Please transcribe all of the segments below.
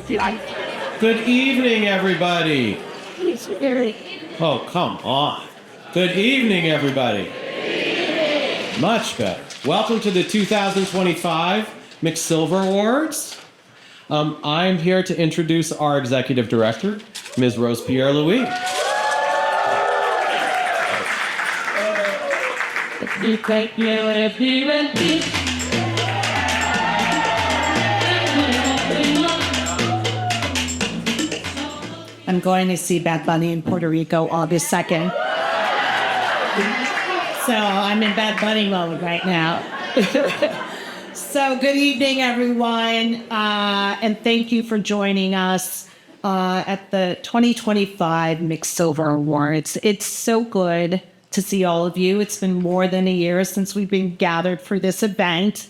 Good evening, everybody. Oh, come on. Good evening, everybody. Much better. Welcome to the 2025 McSilver Awards. I'm here to introduce our Executive Director, Ms. Rose Pierre-Louis. I'm going to see Bad Bunny in Puerto Rico August 2nd. So I'm in Bad Bunny mode right now. So good evening, everyone, and thank you for joining us at the 2025 McSilver Awards. It's so good to see all of you. It's been more than a year since we've been gathered for this event.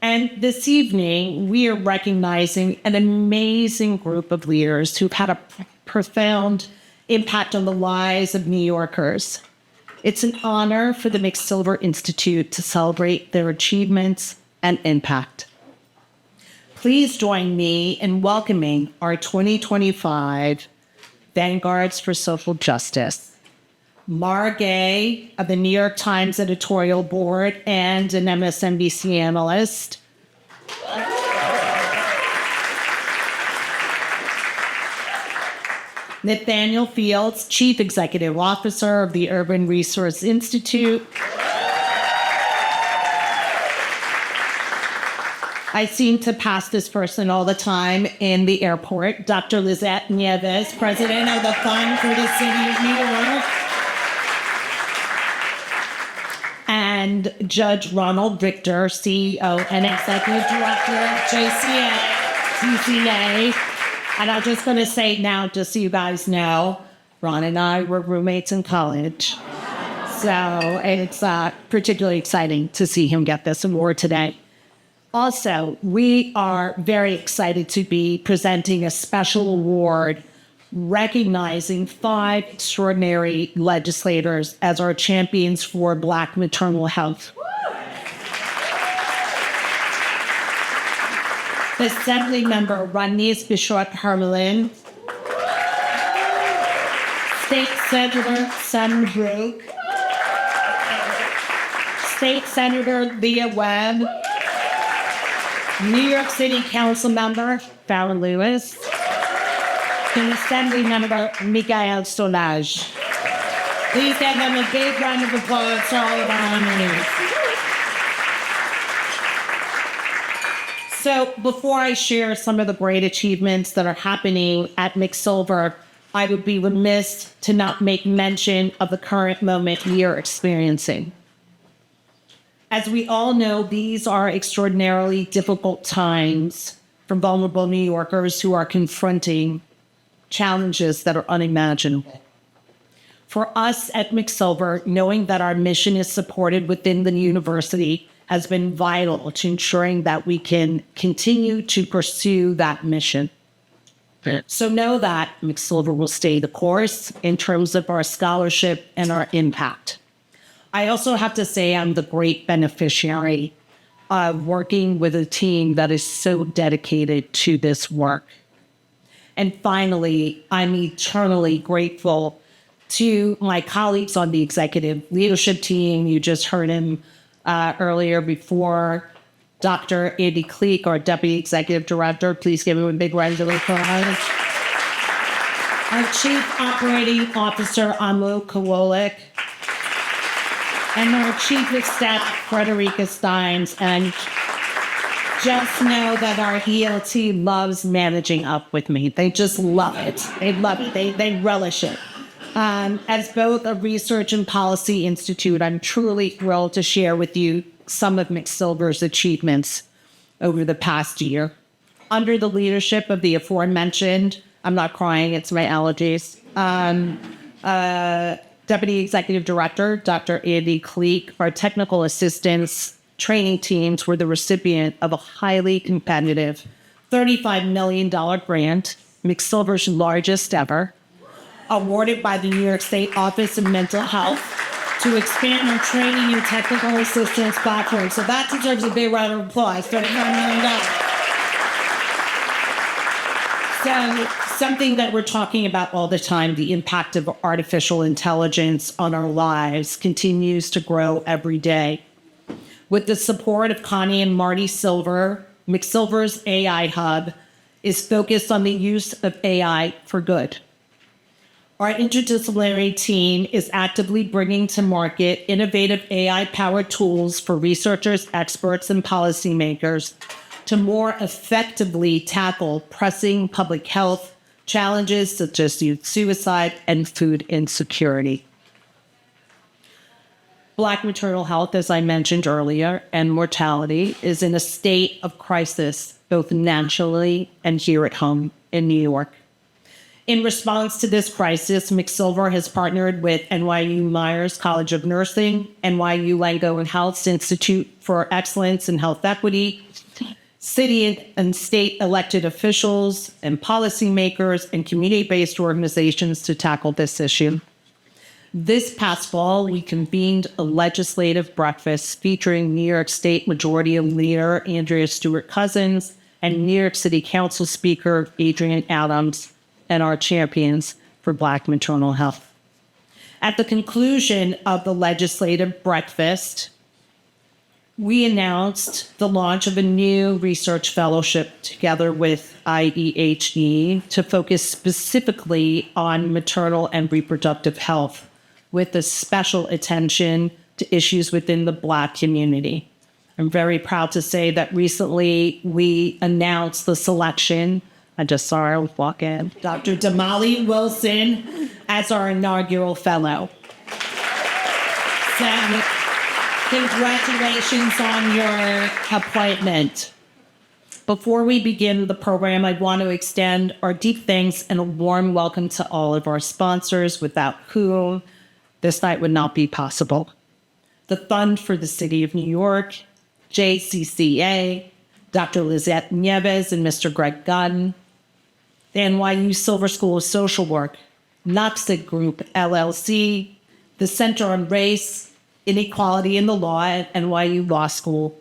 And this evening, we are recognizing an amazing group of leaders who've had a profound impact on the lives of New Yorkers. It's an honor for the McSilver Institute to celebrate their achievements and impact. Please join me in welcoming our 2025 Vanguards for Social Justice. Mara Gay of the New York Times editorial board and an MSNBC analyst. Nathaniel Fields, Chief Executive Officer of the Urban Resource Institute. I seem to pass this person all the time in the airport. Dr. Lisette Nieves, President of the Fund for the City of New York. And Judge Ronald Richter, CEO and Executive Director of JCCA. And I'm just going to say now, just so you guys know, Ron and I were roommates in college. So it's particularly exciting to see him get this award today. Also, we are very excited to be presenting a special award recognizing 5 extraordinary legislators as our champions for Black maternal health. Assembly Member Rodneyse Bichotte Hermelyn, State Senator Brouk, State Senator Webb, New York City Council Member Farah, and Assembly Member Michaelle Solages. Please give them a big round of applause for all of our nominees. So before I share some of the great achievements that are happening at McSilver, I would be remiss to not make mention of the current moment we are experiencing. As we all know, these are extraordinarily difficult times for vulnerable New Yorkers who are confronting challenges that are unimaginable. For us at McSilver, knowing that our mission is supported within the university has been vital to ensuring that we can continue to pursue that mission. So know that McSilver will stay the course in terms of our scholarship and our impact. I also have to say I'm the great beneficiary of working with a team that is so dedicated to this work. And finally, I'm eternally grateful to my colleagues on the executive leadership team. You just heard him earlier before. Dr. Andy Cleek, our Deputy Executive Director. Please give him a big round of applause. Our Chief Operating Officer, Amo Kowalik. And our Chief of Staff, Frederica Steins. And just know that our ELT loves managing up with me. They just love it. They love it. They relish it. As both a research and policy institute, I'm truly thrilled to share with you some of McSilver's achievements over the past year. Under the leadership of the aforementioned, I'm not crying, it's my allergies, Deputy Executive Director, Dr. Andy Cleek, our technical assistants, training teams were the recipient of a highly competitive $35 million grant, McSilver's largest ever, awarded by the New York State Office of Mental Health to expand our training and technical assistance platform. So that deserves a big round of applause. $35 million. So something that we're talking about all the time, the impact of artificial intelligence on our lives continues to grow every day. With the support of Connie and Marty Silver, McSilver's AI Hub is focused on the use of AI for good. Our interdisciplinary team is actively bringing to market innovative AI-powered tools for researchers, experts, and policymakers to more effectively tackle pressing public health challenges such as youth suicide and food insecurity. Black maternal health, as I mentioned earlier, and mortality is in a state of crisis, both nationally and here at home in New York. In response to this crisis, McSilver has partnered with NYU Myers College of Nursing, NYU Langone Health Institute for Excellence in Health Equity, city and state elected officials and policymakers and community-based organizations to tackle this issue. This past fall, we convened a legislative breakfast featuring New York State Majority Leader Andrea Stewart-Cousins and New York City Council Speaker Adrienne Adams and our champions for Black maternal health. At the conclusion of the legislative breakfast, we announced the launch of a new research fellowship together with IEHE to focus specifically on maternal and reproductive health, with a special attention to issues within the Black community. I'm very proud to say that recently we announced the selection, I just saw her walk in, Dr. Damali Wilson as our inaugural fellow. So, congratulations on your appointment. Before we begin the program, I want to extend our deep thanks and a warm welcome to all of our sponsors, without whom this night would not be possible. The Fund for the City of New York, JCCA, Dr. Lisette Nieves and Mr. Greg Gunn, the NYU Silver School of Social Work, Noxic Group, LLC, the Center on Race, Inequality in the Law at NYU Law School,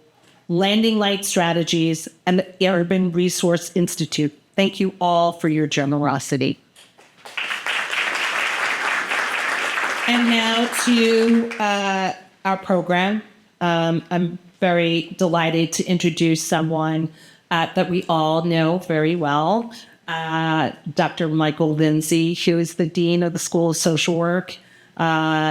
Landing Light Strategies, and the Urban Resource Institute. Thank you all for your generosity. And now to our program. I'm very delighted to introduce someone that we all know very well, Dr. Michael Lindsay, who is the Dean of the School of Social Work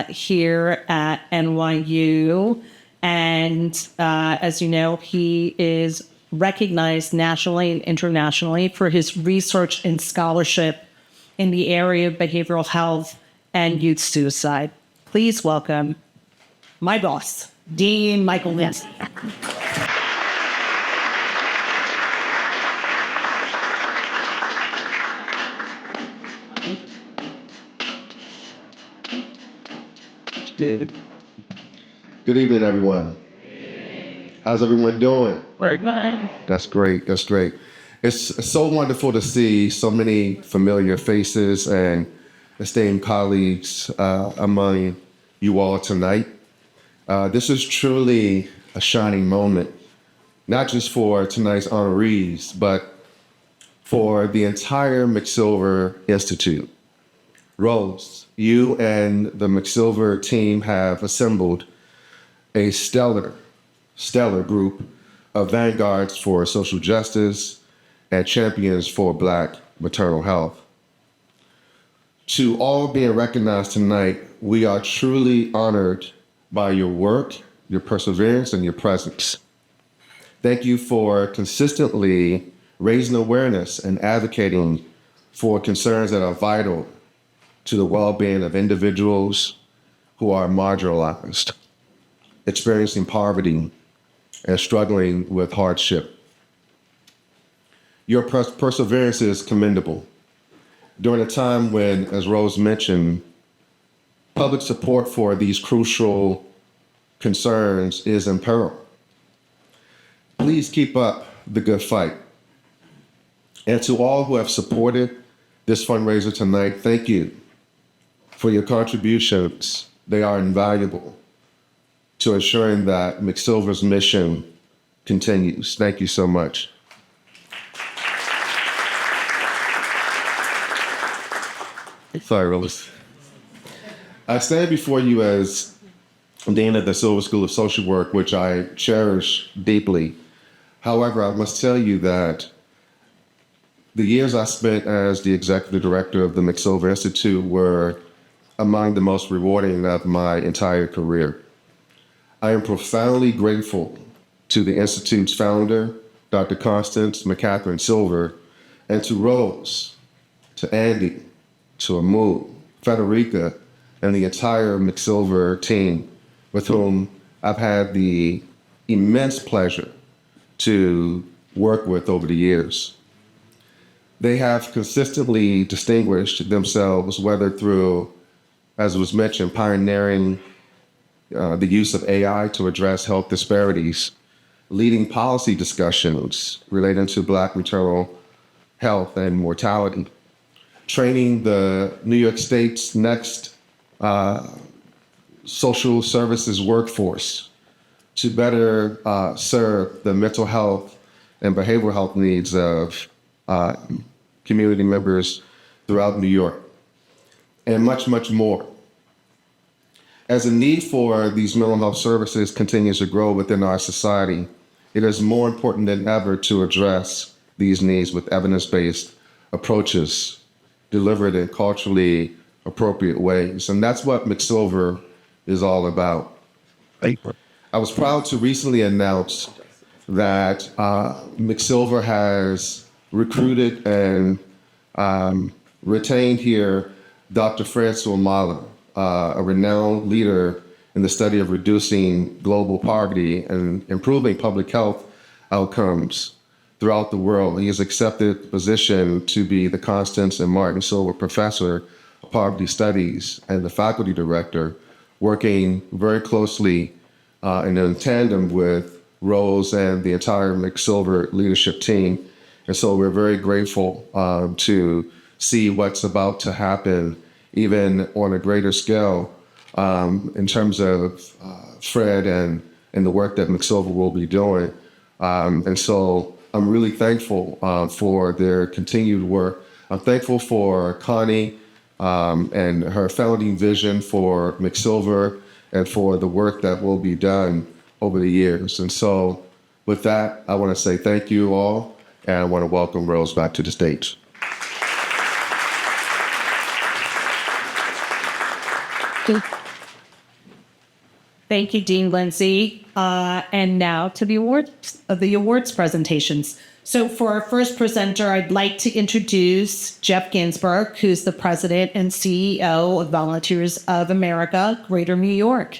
here at NYU. And as you know, he is recognized nationally and internationally for his research and scholarship in the area of behavioral health and youth suicide. Please welcome my boss, Dean Michael Lindsay. Good evening, everyone. How's everyone doing? Very good. That's great. That's great. It's so wonderful to see so many familiar faces and esteemed colleagues among you all tonight. This is truly a shining moment, not just for tonight's honorees, but for the entire McSilver Institute. Rose, you and the McSilver team have assembled a stellar group of vanguards for social justice and champions for Black maternal health. To all being recognized tonight, we are truly honored by your work, your perseverance, and your presence. Thank you for consistently raising awareness and advocating for concerns that are vital to the well-being of individuals who are marginalized, experiencing poverty, and struggling with hardship. Your perseverance is commendable. During a time when, as Rose mentioned, public support for these crucial concerns is in peril. Please keep up the good fight. And to all who have supported this fundraiser tonight, thank you for your contributions. They are invaluable to ensuring that McSilver's mission continues. Thank you so much. Sorry, Rose. I stand before you as Dean of the Silver School of Social Work, which I cherish deeply. However, I must tell you that the years I spent as the Executive Director of the McSilver Institute were among the most rewarding of my entire career. I am profoundly grateful to the Institute's founder, Dr. Constance McCatherine Silver, and to Rose, to Andy, to Amu, Federica, and the entire McSilver team, with whom I've had the immense pleasure to work with over the years. They have consistently distinguished themselves, whether through, as was mentioned, pioneering the use of AI to address health disparities, leading policy discussions relating to Black maternal health and mortality, training the New York State's next social services workforce to better serve the mental health and behavioral health needs of community members throughout New York, and much, much more. As the need for these mental health services continues to grow within our society, it is more important than ever to address these needs with evidence-based approaches delivered in culturally appropriate ways. And that's what McSilver is all about. I was proud to recently announce that McSilver has recruited and retained here Dr. Francois Mahler, a renowned leader in the study of reducing global poverty and improving public health outcomes throughout the world. He has accepted the position to be the Constance and Martin Silver Professor of Poverty Studies and the Faculty Director, working very closely and in tandem with Rose and the entire McSilver leadership team. And so we're very grateful to see what's about to happen, even on a greater scale, in terms of Fred and the work that McSilver will be doing. And so I'm really thankful for their continued work. I'm thankful for Connie and her founding vision for McSilver and for the work that will be done over the years. And so with that, I want to say thank you all, and I want to welcome Rose back to the stage. Thank you, Dean Lindsay. And now to the awards presentations. So for our first presenter, I'd like to introduce Jeff Ginsburg, who's the president and CEO of Volunteers of America, Greater New York.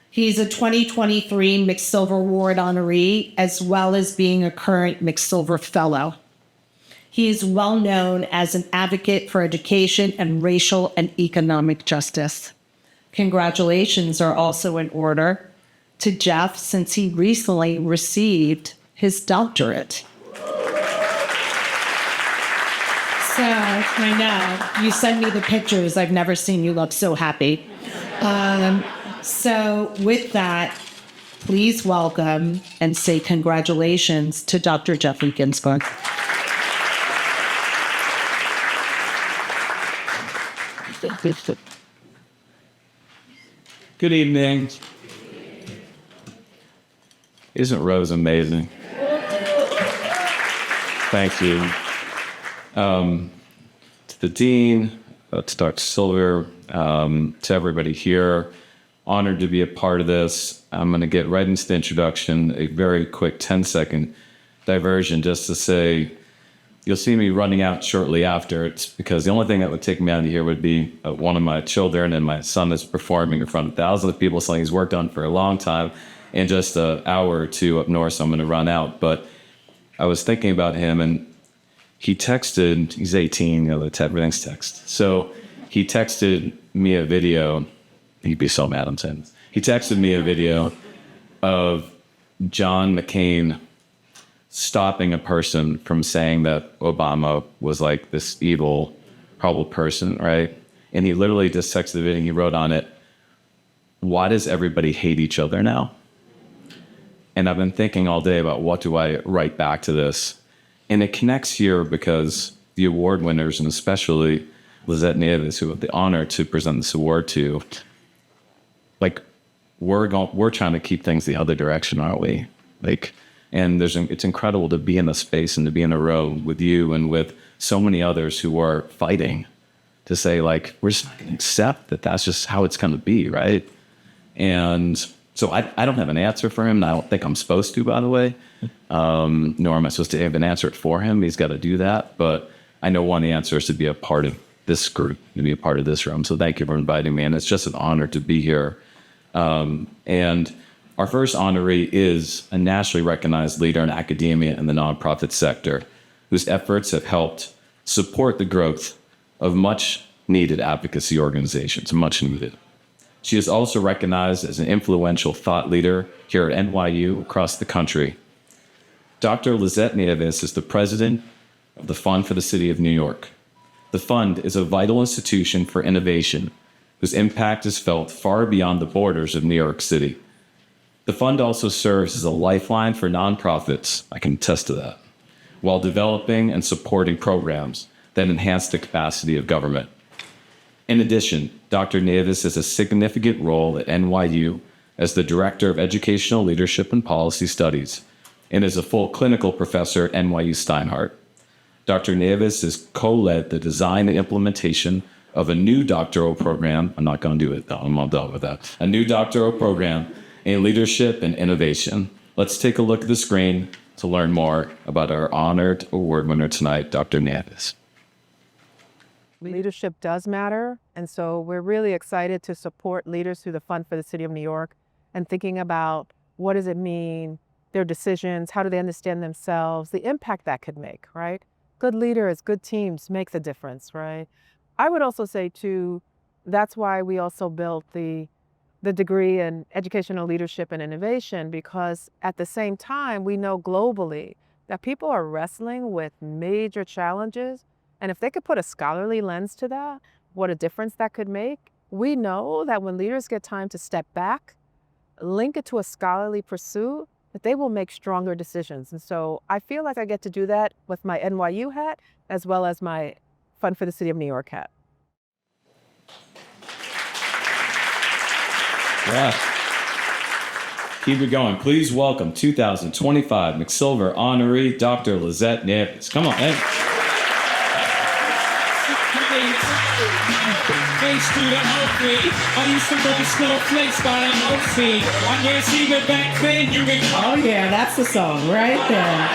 He's a 2023 McSilver Award honoree, as well as being a current McSilver Fellow. He is well known as an advocate for education and racial and economic justice. Congratulations are also in order to Jeff, since he recently received his doctorate. So I know, you send me the pictures. I've never seen you look so happy. So with that, please welcome and say congratulations to Dr. Jeffrey Ginsburg. Good evening. Isn't Rose amazing? Thank you. To the Dean, to Dr. Silver, to everybody here, honored to be a part of this. I'm going to get right into the introduction, a very quick 10-second diversion just to say, you'll see me running out shortly after. It's because the only thing that would take me out of here would be one of my children, and my son is performing in front of thousands of people, something he's worked on for a long time, in just an hour or two up north, so I'm going to run out. But I was thinking about him, and he texted, he's 18, everything's text. So he texted me a video. He'd be so mad I'm saying this. He texted me a video of John McCain stopping a person from saying that Obama was like this evil, horrible person, right? And he literally just texted the video and he wrote on it, "Why does everybody hate each other now?" And I've been thinking all day about what do I write back to this. And it connects here because the award winners, and especially Lisette Nieves, who have the honor to present this award to, like, we're trying to keep things the other direction, aren't we? Like, and it's incredible to be in a space and to be in a row with you and with so many others who are fighting to say, like, we're just not going to accept that that's just how it's going to be, right? And so I don't have an answer for him, and I don't think I'm supposed to, by the way. Nor am I supposed to have an answer for him. He's got to do that. But I know one answer is to be a part of this group, to be a part of this room. So thank you for inviting me, and it's just an honor to be here. And our first honoree is a nationally recognized leader in academia and the nonprofit sector, whose efforts have helped support the growth of much-needed advocacy organizations, much needed. She is also recognized as an influential thought leader here at NYU across the country. Dr. Lisette Nieves is the president of the Fund for the City of New York. The fund is a vital institution for innovation whose impact is felt far beyond the borders of New York City. The fund also serves as a lifeline for nonprofits, I can attest to that, while developing and supporting programs that enhance the capacity of government. In addition, Dr. Nieves has a significant role at NYU as the Director of Educational Leadership and Policy Studies and is a full clinical professor at NYU Steinhardt. Dr. Nieves has co-led the design and implementation of a new doctoral program. I'm not going to do it, though. I'm all done with that. A new doctoral program in leadership and innovation. Let's take a look at the screen to learn more about our honored award winner tonight, Dr. Nieves. Leadership does matter, and so we're really excited to support leaders through the Fund for the City of New York and thinking about what does it mean, their decisions, how do they understand themselves, the impact that could make, right? Good leaders, good teams make the difference, right? I would also say, too, that's why we also built the degree in educational leadership and innovation, because at the same time, we know globally that people are wrestling with major challenges. And if they could put a scholarly lens to that, what a difference that could make. We know that when leaders get time to step back, link it to a scholarly pursuit, that they will make stronger decisions. And so I feel like I get to do that with my NYU hat, as well as my Fund for the City of New York hat. Yeah. Keep it going. Please welcome 2025 McSilver honoree, Dr. Lisette Nieves. Come on, man. Face to the outfit. I used to throw snowflakes by the outfit. I can't see the back then. You can call. Oh yeah, that's the song right there.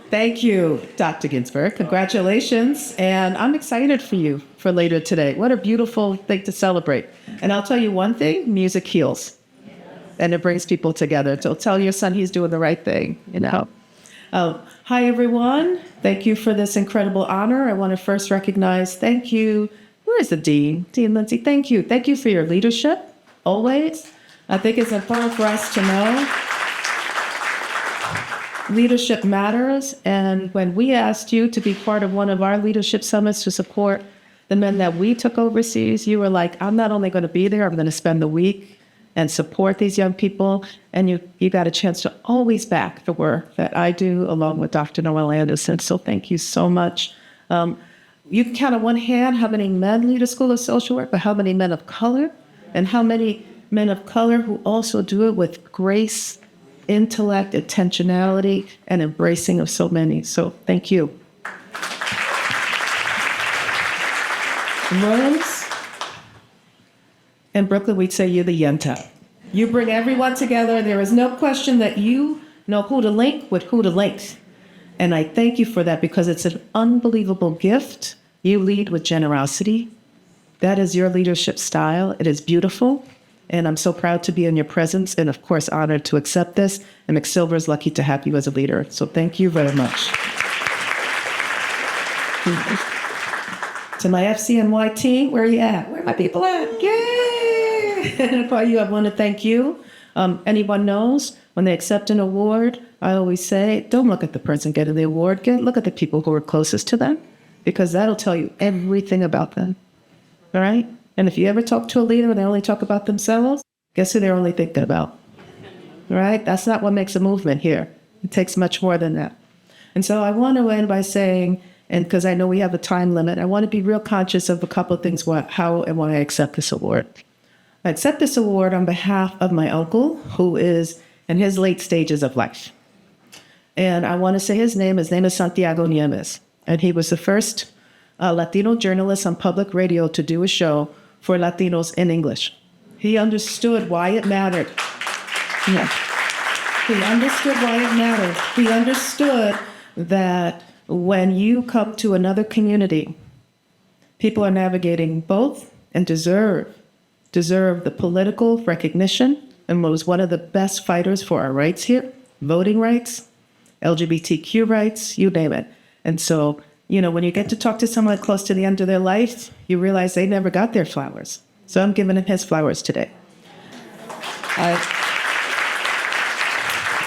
Thank you, Dr. Ginsburg. Congratulations. And I'm excited for you for later today. What a beautiful thing to celebrate. And I'll tell you one thing, music heals. And it brings people together. So tell your son he's doing the right thing, you know. Hi, everyone. Thank you for this incredible honor. I want to first recognize, thank you. Where is the Dean? Dean Lindsay, thank you. Thank you for your leadership, always. I think it's important for us to know leadership matters. And when we asked you to be part of one of our leadership summits to support the men that we took overseas, you were like, I'm not only going to be there, I'm going to spend the week and support these young people. And you got a chance to always back the work that I do along with Dr. Noel Anderson. So thank you so much. You can count on one hand how many men lead a school of social work, but how many men of color, and how many men of color who also do it with grace, intellect, intentionality, and embracing of so many. So thank you. Rose, in Brooklyn, we'd say you're the yenta. You bring everyone together. There is no question that you know who to link with who to link. And I thank you for that because it's an unbelievable gift. You lead with generosity. That is your leadership style. It is beautiful. And I'm so proud to be in your presence and, of course, honored to accept this. And McSilver is lucky to have you as a leader. So thank you very much. To my FCNY team, where are you at? Where are my people at? Yay! And for you, I want to thank you. Anyone knows, when they accept an award, I always say, don't look at the person getting the award. Look at the people who are closest to them, because that'll tell you everything about them. All right? And if you ever talk to a leader and they only talk about themselves, guess who they're only thinking about? All right? That's not what makes a movement here. It takes much more than that. And so I want to end by saying, and because I know we have a time limit, I want to be real conscious of a couple of things, how and why I accept this award. I accept this award on behalf of my uncle, who is in his late stages of life. And I want to say his name is Santiago Nieves. And he was the first Latino journalist on public radio to do a show for Latinos in English. He understood why it mattered. Yeah. He understood why it mattered. He understood that when you come to another community, people are navigating both and deserve the political recognition, and was one of the best fighters for our rights here, voting rights, LGBTQ rights, you name it. And so, when you get to talk to someone close to the end of their life, you realize they never got their flowers. So I'm giving him his flowers today.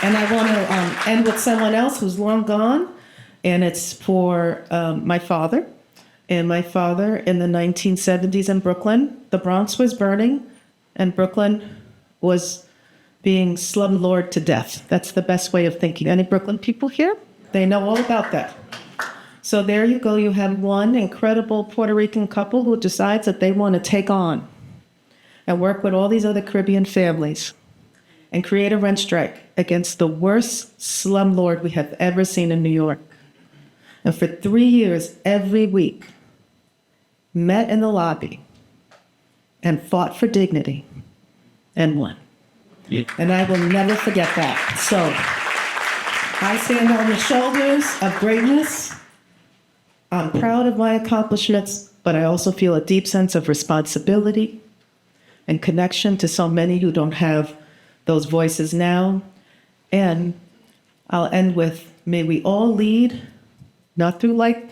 And I want to end with someone else who's long gone, and it's for my father. And my father in the 1970s in Brooklyn, the Bronx was burning, and Brooklyn was being slumlord to death. That's the best way of thinking. Any Brooklyn people here? They know all about that. So there you go. You have one incredible Puerto Rican couple who decides that they want to take on and work with all these other Caribbean families and create a rent strike against the worst slumlord we have ever seen in New York. And for 3 years, every week, met in the lobby and fought for dignity and won. Yeah. And I will never forget that. So I stand on the shoulders of greatness. I'm proud of my accomplishments, but I also feel a deep sense of responsibility and connection to so many who don't have those voices now. And I'll end with, may we all lead, not through like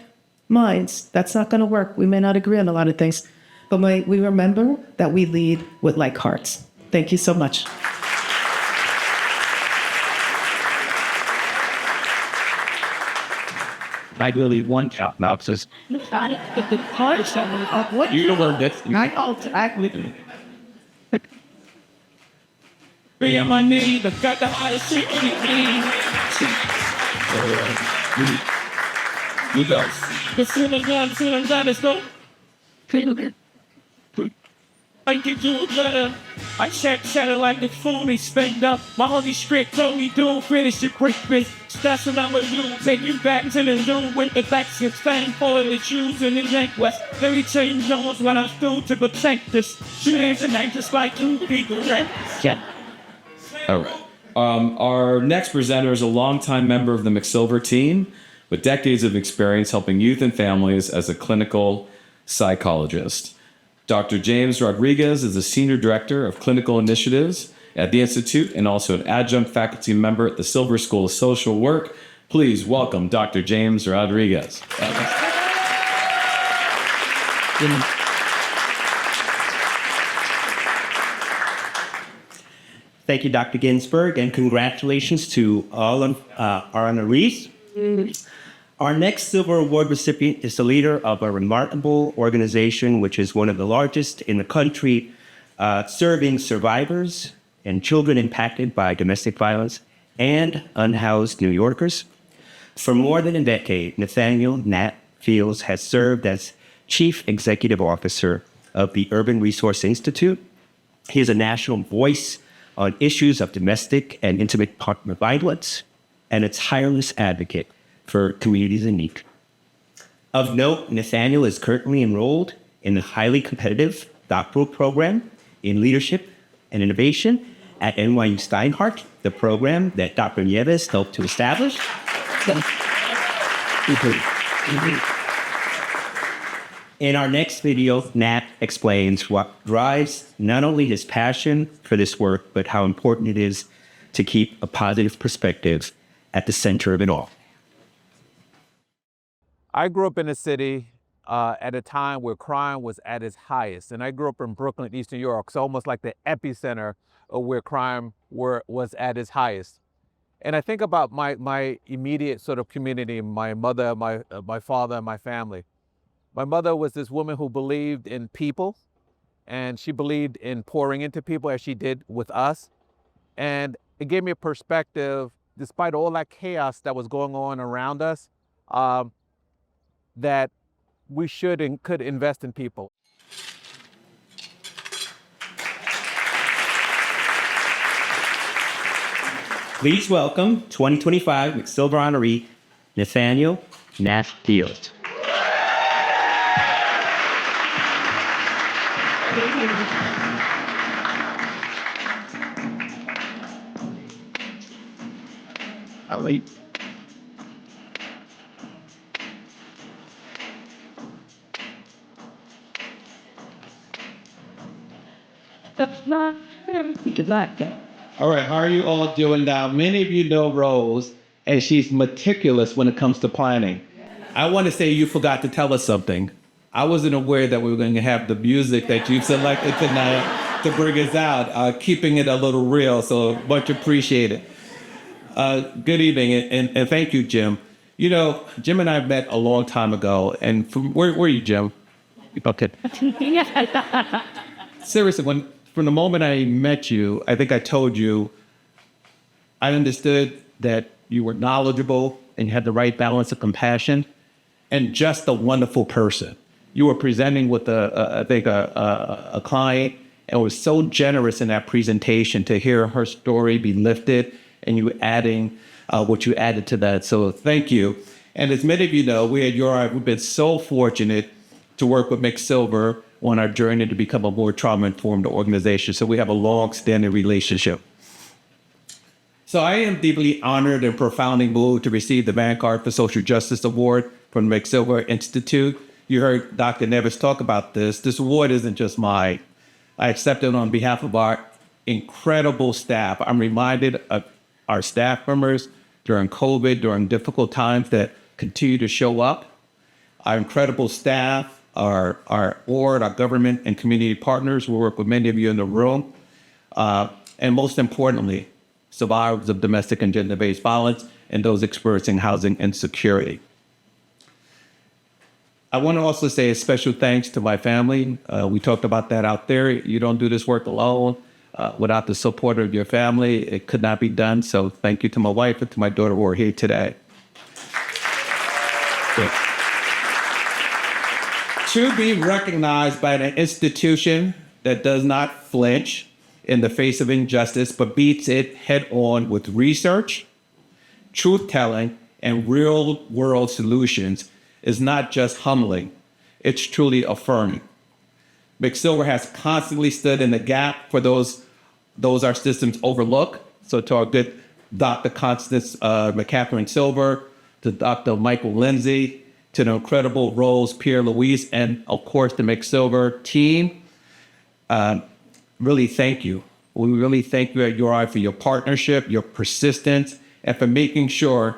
minds. That's not going to work. We may not agree on a lot of things, but may we remember that we lead with like hearts. Thank you so much. I really want job now. Says, you don't learn this. I ultimately. Be on my knees, I got the highest shit you go. The feeling down, it's no. I get you a letter. I shatter like the phony spend up. My holy strict told me don't finish your quick bitch. That's what I'm gonna do. Take you back to the room with the backs and stand for the shoes in the neck west. Let me tell you knows what I do to protect this. She ain't tonight just like two people, right? Yeah. All right. Our next presenter is a longtime member of the McSilver team with decades of experience helping youth and families as a clinical psychologist. Dr. James Rodriguez is the Senior Director of Clinical Initiatives at the Institute and also an adjunct faculty member at the Silver School of Social Work. Please welcome Dr. James Rodriguez. Thank you, Dr. Ginsburg, and congratulations to all of our honorees. Our next Silver Award recipient is the leader of a remarkable organization, which is one of the largest in the country, serving survivors and children impacted by domestic violence and unhoused New Yorkers. For more than a decade, Nathaniel "Nat" Fields has served as Chief Executive Officer of the Urban Resource Institute. He is a national voice on issues of domestic and intimate partner violence and a tireless advocate for communities in need. Of note, Nathaniel is currently enrolled in the highly competitive doctoral program in leadership and innovation at NYU Steinhardt, the program that Dr. Nieves helped to establish. In our next video, Nat explains what drives not only his passion for this work, but how important it is to keep a positive perspective at the center of it all. I grew up in a city at a time where crime was at its highest. And I grew up in Brooklyn, East New York, so almost like the epicenter of where crime was at its highest. And I think about my immediate sort of community, my mother, my father, and my family. My mother was this woman who believed in people, and she believed in pouring into people as she did with us. And it gave me a perspective despite all that chaos that was going on around us, that we should and could invest in people. Please welcome 2025 McSilver honoree, Nathaniel Fields. Ali. That's not All right, how are you all doing now? Many of you know Rose, and she's meticulous when it comes to planning. I want to say you forgot to tell us something. I wasn't aware that we were going to have the music that you selected tonight to bring us out, keeping it a little real, so much appreciated. Good evening, and thank you, Jim. You know, Jim and I met a long time ago, and where are you, Jim? Okay. Seriously, from the moment I met you, I think I told you, I understood that you were knowledgeable and you had the right balance of compassion and just a wonderful person. You were presenting with a client and was so generous in that presentation to hear her story be lifted and you adding what you added to that. So thank you. And as many of you know, we've been so fortunate to work with McSilver on our journey to become a more trauma-informed organization. So we have a long-standing relationship. So I am deeply honored and profoundly moved to receive the Vanguards for Social Justice Award from the McSilver Institute. You heard Dr. Nieves talk about this. This award isn't just mine. I accept it on behalf of our incredible staff. I'm reminded of our staff members during COVID, during difficult times that continue to show up. Our incredible staff, our board, our government and community partners. We work with many of you in the room. And most importantly, survivors of domestic and gender-based violence and those experiencing housing insecurity. I want to also say a special thanks to my family. We talked about that out there. You don't do this work alone. Without the support of your family, it could not be done. So thank you to my wife and to my daughter who are here today. To be recognized by an institution that does not flinch in the face of injustice, but beats it head on with research, truth-telling, and real-world solutions is not just humbling, it's truly affirming. McSilver has constantly stood in the gap for those our systems overlook. So to our good Dr. Constance McCatherine Silver, to Dr. Michael Lindsay, to the incredible Rose Pierre-Louise, and of course the McSilver team, really thank you. We really thank you at URI for your partnership, your persistence, and for making sure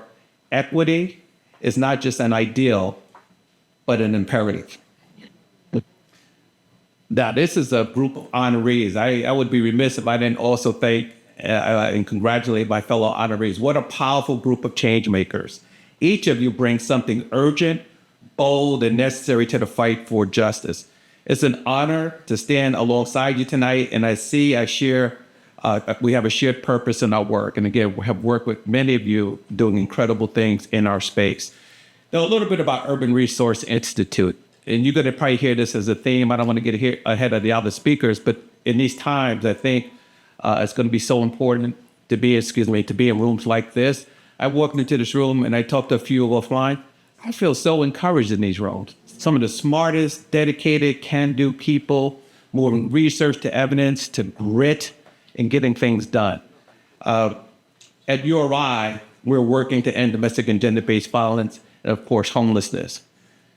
equity is not just an ideal, but an imperative. Now, this is a group of honorees. I would be remiss if I didn't also thank and congratulate my fellow honorees. What a powerful group of change makers. Each of you brings something urgent, bold, and necessary to the fight for justice. It's an honor to stand alongside you tonight, and we have a shared purpose in our work. And again, we have worked with many of you doing incredible things in our space. Now, a little bit about Urban Resource Institute. And you're going to probably hear this as a theme. I don't want to get ahead of the other speakers, but in these times, I think it's going to be so important to be in rooms like this. I walked into this room and I talked to a few offline. I feel so encouraged in these rooms. Some of the smartest, dedicated, can-do people, moving research to evidence, to grit, and getting things done. At URI, we're working to end domestic and gender-based violence and, of course, homelessness.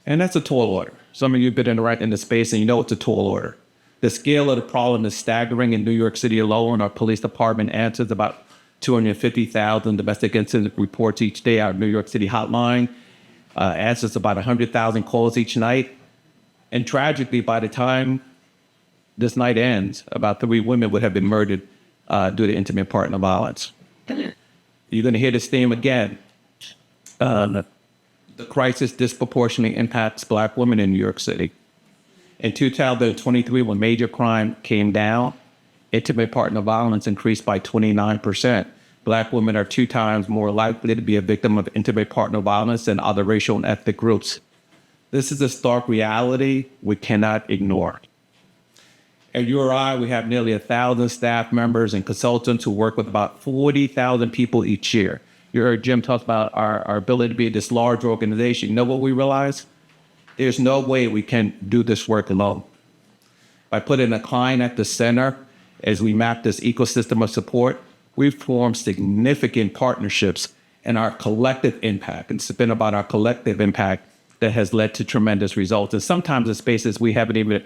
And that's a tall order. Some of you have been in the space and you know it's a tall order. The scale of the problem is staggering. In New York City alone, our police department answers about 250,000 domestic incident reports each day. Our New York City hotline answers about 100,000 calls each night. And tragically, by the time this night ends, about 3 women would have been murdered due to intimate partner violence. You're going to hear this theme again. The crisis disproportionately impacts Black women in New York City. In 2023, when major crime came down, intimate partner violence increased by 29%. Black women are 2 times more likely to be a victim of intimate partner violence than other racial and ethnic groups. This is a stark reality we cannot ignore. At URI, we have nearly 1,000 staff members and consultants who work with about 40,000 people each year. You heard Jim talk about our ability to be this large organization. You know what we realize? There's no way we can do this work alone. By putting a client at the center, as we map this ecosystem of support, we've formed significant partnerships, and our collective impact, it's been about our collective impact that has led to tremendous results. And sometimes in spaces we haven't even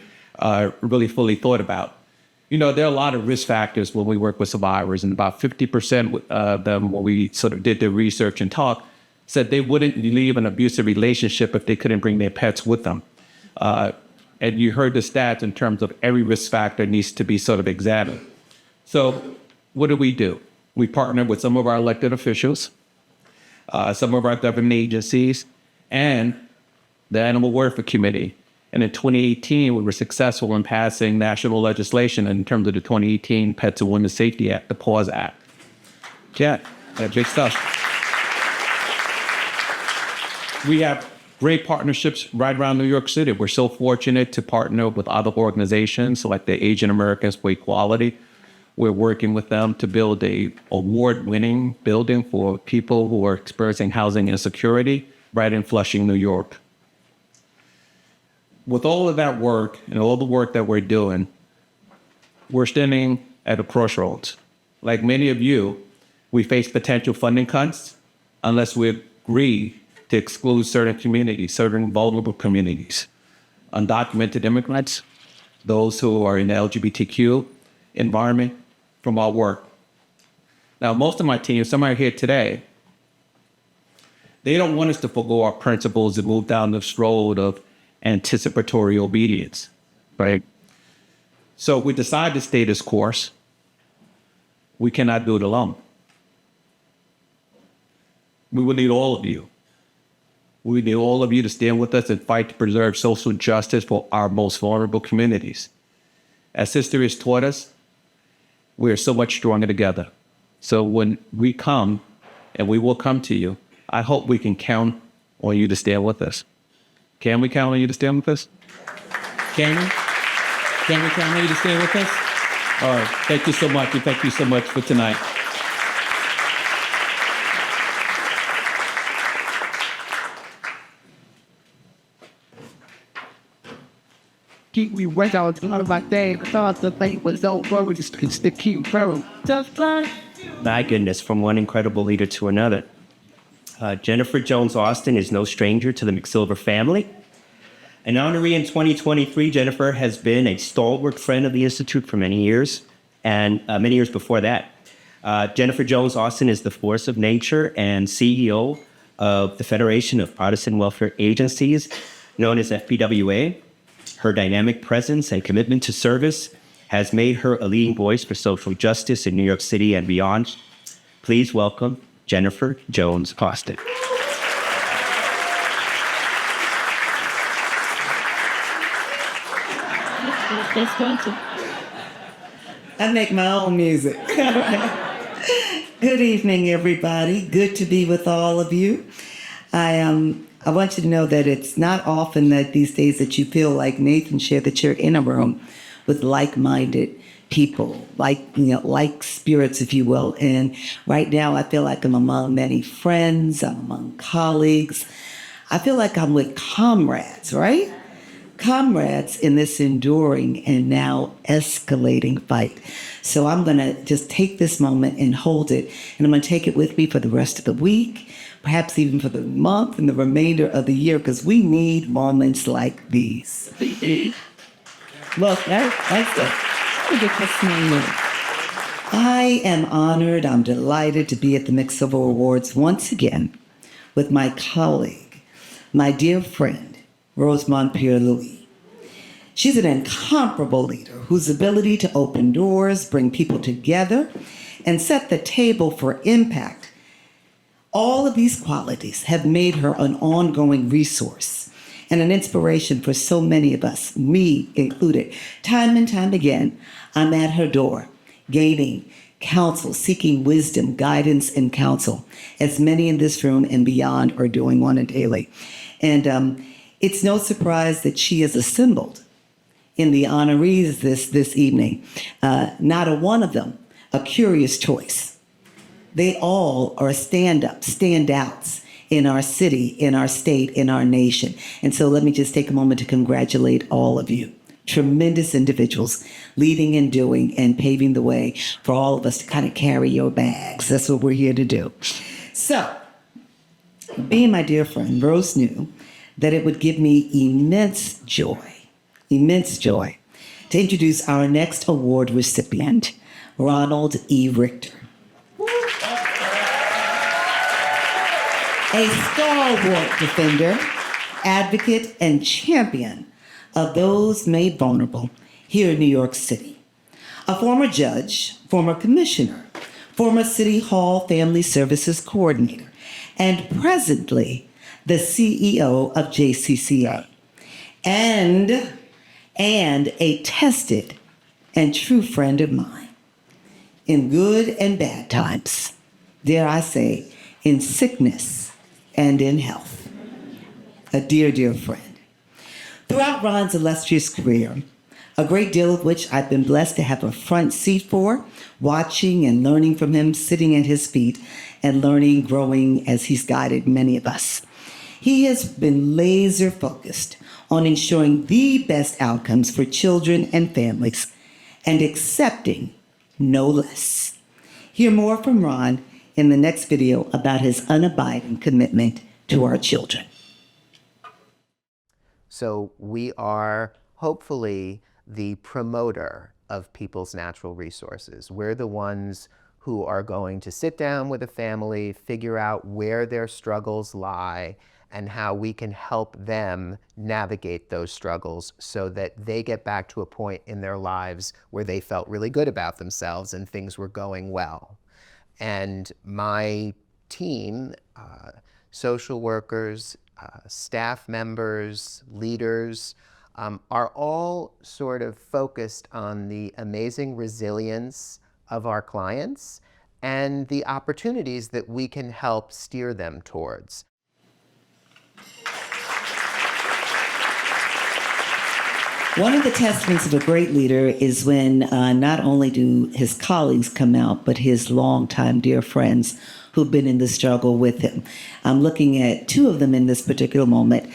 really fully thought about. You know, there are a lot of risk factors when we work with survivors, and about 50% of them, when we sort of did the research and talk, said they wouldn't leave an abusive relationship if they couldn't bring their pets with them. And you heard the stats in terms of every risk factor needs to be sort of examined. So what do? We partner with some of our elected officials, some of our government agencies, and the Animal Welfare Committee. And in 2018, we were successful in passing national legislation in terms of the 2018 Pets and Women's Safety Act, the PAWS Act. Yeah, that's big stuff. We have great partnerships right around New York City. We're so fortunate to partner with other organizations like the Asian Americans for Equality. We're working with them to build a award-winning building for people who are experiencing housing insecurity right in Flushing, New York. With all of that work and all the work that we're doing, we're standing at a crossroads. Like many of you, we face potential funding cuts unless we agree to exclude certain communities, certain vulnerable communities, undocumented immigrants, those who are in the LGBTQ environment from our work. Now, most of my team, some are here today, they don't want us to forgo our principles and move down this road of anticipatory obedience, right? So if we decide to stay this course, we cannot do it alone. We will need all of you. We need all of you to stand with us and fight to preserve social justice for our most vulnerable communities. As history has taught us, we are so much stronger together. So when we come, and we will come to you, I hope we can count on you to stand with us. Can we count on you to stand with us? Can we? Can we count on you to stand with us? All right. Thank you so much, and thank you so much for tonight. We went out of my day. I thought the thing was over. We just keep going. My goodness, from one incredible leader to another. Jennifer Jones Austin is no stranger to the McSilver family. An honoree in 2023, Jennifer has been a stalwart friend of the Institute for many years, and many years before that. Jennifer Jones Austin is the force of nature and CEO of the Federation of Protestant Welfare Agencies, known as FPWA. Her dynamic presence and commitment to service has made her a leading voice for social justice in New York City and beyond. Please welcome Jennifer Jones Austin. I make my own music. Good evening, everybody. Good to be with all of you. I want you to know that it's not often that these days that you feel like Nathan shared, that you're in a room with like-minded people, like spirits, if you will. And right now I feel like I'm among many friends, I'm among colleagues. I feel like I'm with comrades, right? Comrades in this enduring and now escalating fight. So I'm going to just take this moment and hold it, and I'm going to take it with me for the rest of the week, perhaps even for the month and the remainder of the year, because we need moments like these. Look, that's it. I am honored, I'm delighted to be at the McSilver Awards once again with my colleague, my dear friend, Rosemont Pierre-Louis. She's an incomparable leader whose ability to open doors, bring people together, and set the table for impact. All of these qualities have made her an ongoing resource and an inspiration for so many of us, me included. Time and time again, I'm at her door, gaining counsel, seeking wisdom, guidance, and counsel, as many in this room and beyond are doing on a daily. And it's no surprise that she is assembled in the honorees this evening. Not a one of them a curious choice. They all are standouts in our city, in our state, in our nation. And so let me just take a moment to congratulate all of you. Tremendous individuals leading and doing and paving the way for all of us to kind of carry your bags. That's what we're here to do. So, being my dear friend, Rose knew that it would give me immense joy to introduce our next award recipient, Ronald E. Richter. A stalwart defender, advocate, and champion of those made vulnerable here in New York City. A former judge, former commissioner, former City Hall Family Services coordinator, and presently the CEO of JCCA. And a tested and true friend of mine. In good and bad times, dare I say, in sickness and in health. A dear, dear friend. Throughout Ron's illustrious career, a great deal of which I've been blessed to have a front seat for, watching and learning from him, sitting at his feet, and learning, growing as he's guided many of us. He has been laser focused on ensuring the best outcomes for children and families, and accepting no less. Hear more from Ron in the next video about his unabiding commitment to our children. So we are hopefully the promoter of people's natural resources. We're the ones who are going to sit down with a family, figure out where their struggles lie, and how we can help them navigate those struggles so that they get back to a point in their lives where they felt really good about themselves and things were going well. And my team, social workers, staff members, leaders, are all sort of focused on the amazing resilience of our clients and the opportunities that we can help steer them towards. One of the testaments of a great leader is when not only do his colleagues come out, but his longtime dear friends who've been in the struggle with him. I'm looking at two of them in this particular moment,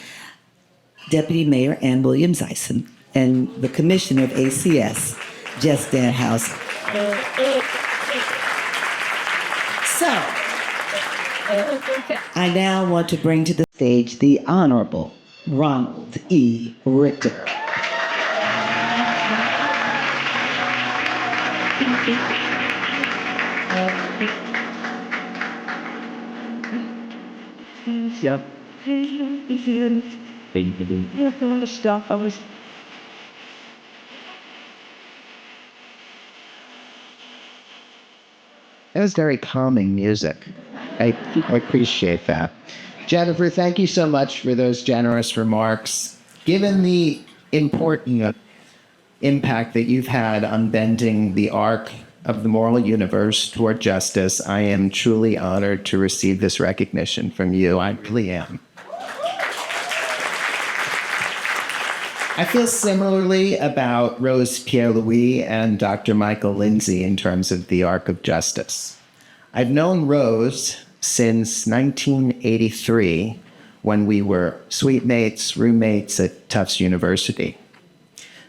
Deputy Mayor Ann Williams-Eisen and the Commissioner of ACS, Jess Danhouse. So, I now want to bring to the stage the Honorable Ronald E. Richter. Yep. Stuff I was. That was very calming music. I appreciate that. Jennifer, thank you so much for those generous remarks. Given the important impact that you've had on bending the arc of the moral universe toward justice, I am truly honored to receive this recognition from you. I really am. I feel similarly about Rose Pierre-Louis and Dr. Michael Lindsay in terms of the arc of justice. I've known Rose since 1983, when we were suite mates, roommates at Tufts University.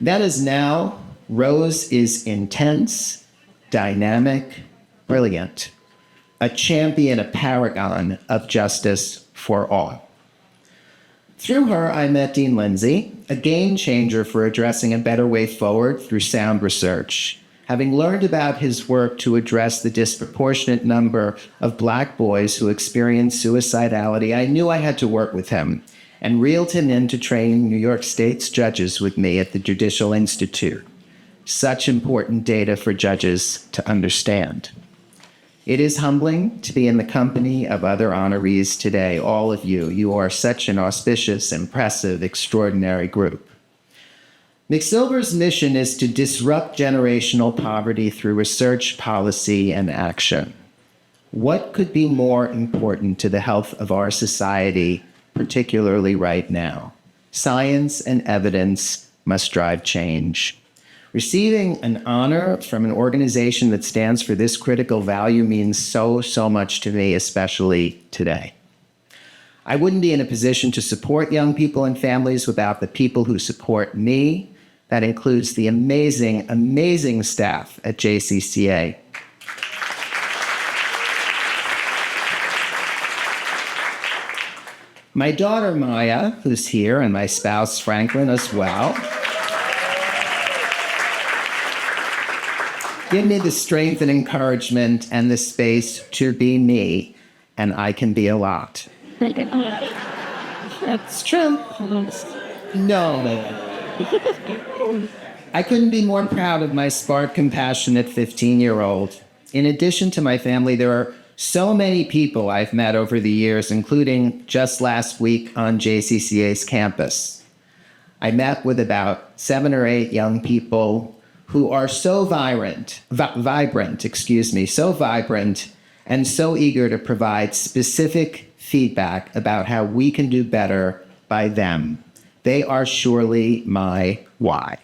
That is now, Rose is intense, dynamic, brilliant, a champion, a paragon of justice for all. Through her, I met Dean Lindsay, a game changer for addressing a better way forward through sound research. Having learned about his work to address the disproportionate number of Black boys who experience suicidality, I knew I had to work with him and reeled him in to train New York State's judges with me at the Judicial Institute. Such important data for judges to understand. It is humbling to be in the company of other honorees today, all of you. You are such an auspicious, impressive, extraordinary group. McSilver's mission is to disrupt generational poverty through research, policy, and action. What could be more important to the health of our society, particularly right now? Science and evidence must drive change. Receiving an honor from an organization that stands for this critical value means so much to me, especially today. I wouldn't be in a position to support young people and families without the people who support me. That includes the amazing staff at JCCA. My daughter Maya, who's here, and my spouse Franklin as well, give me the strength and encouragement and the space to be me, and I can be a lot. That's true. No. I couldn't be more proud of my smart, compassionate 15-year-old. In addition to my family, there are so many people I've met over the years, including just last week on JCCA's campus. I met with about 7 or 8 young people who are so vibrant, and so eager to provide specific feedback about how we can do better by them. They are surely my why.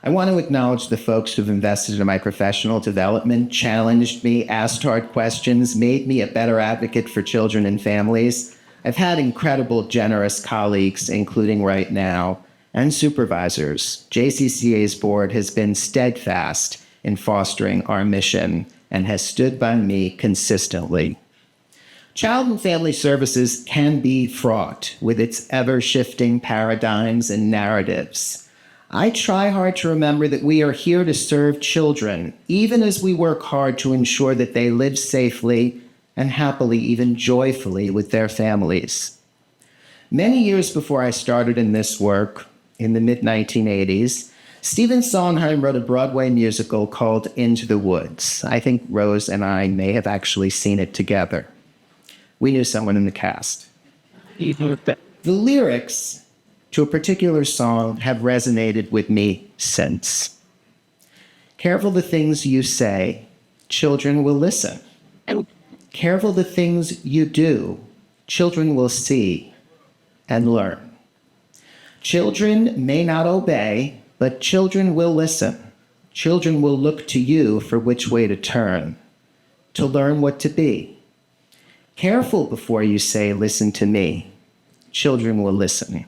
I want to acknowledge the folks who've invested in my professional development, challenged me, asked hard questions, made me a better advocate for children and families. I've had incredible, generous colleagues, including right now, and supervisors. JCCA's board has been steadfast in fostering our mission and has stood by me consistently. Child and family services can be fraught with its ever-shifting paradigms and narratives. I try hard to remember that we are here to serve children, even as we work hard to ensure that they live safely and happily, even joyfully, with their families. Many years before I started in this work, in the mid-1980s, Stephen Sondheim wrote a Broadway musical called Into the Woods. I think Rose and I may have actually seen it together. We knew someone in the cast. The lyrics to a particular song have resonated with me since. Careful the things you say, children will listen. Careful the things you do, children will see and learn. Children may not obey, but children will listen. Children will look to you for which way to turn, to learn what to be. Careful before you say, listen to me. Children will listen.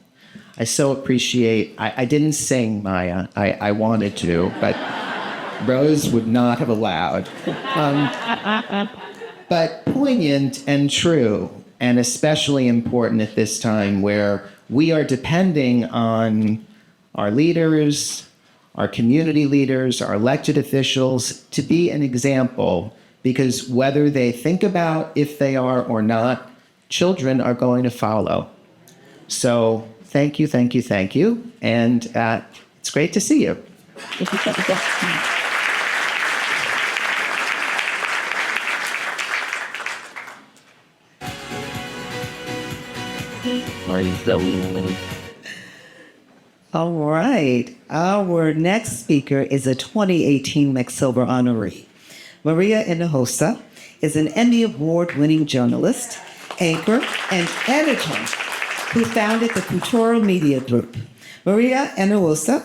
I so appreciate, I didn't sing, Maya. I wanted to, but Rose would not have allowed. But poignant and true, and especially important at this time where we are depending on our leaders, our community leaders, our elected officials to be an example, because whether they think about if they are or not, children are going to follow. So thank you, and it's great to see you. All right. Our next speaker is a 2018 McSilver honoree. Maria Hinojosa is an Emmy Award-winning journalist, anchor, and editor who founded the Cultural Media Group. Maria Hinojosa,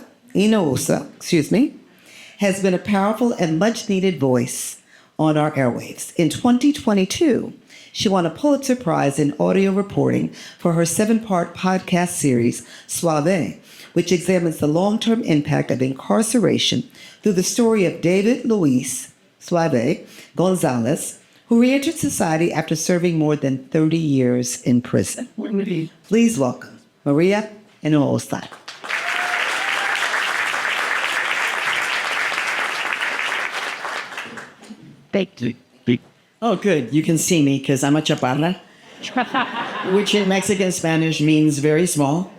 has been a powerful and much-needed voice on our airwaves. In 2022, she won a Pulitzer Prize in audio reporting for her 7-part podcast series, Suave, which examines the long-term impact of incarceration through the story of David Luis Suave Gonzalez, who re-entered society after serving more than 30 years in prison. Please welcome Maria Hinojosa. Thank you. Oh, good. You can see me because I'm a chaparra, which in Mexican Spanish means very small,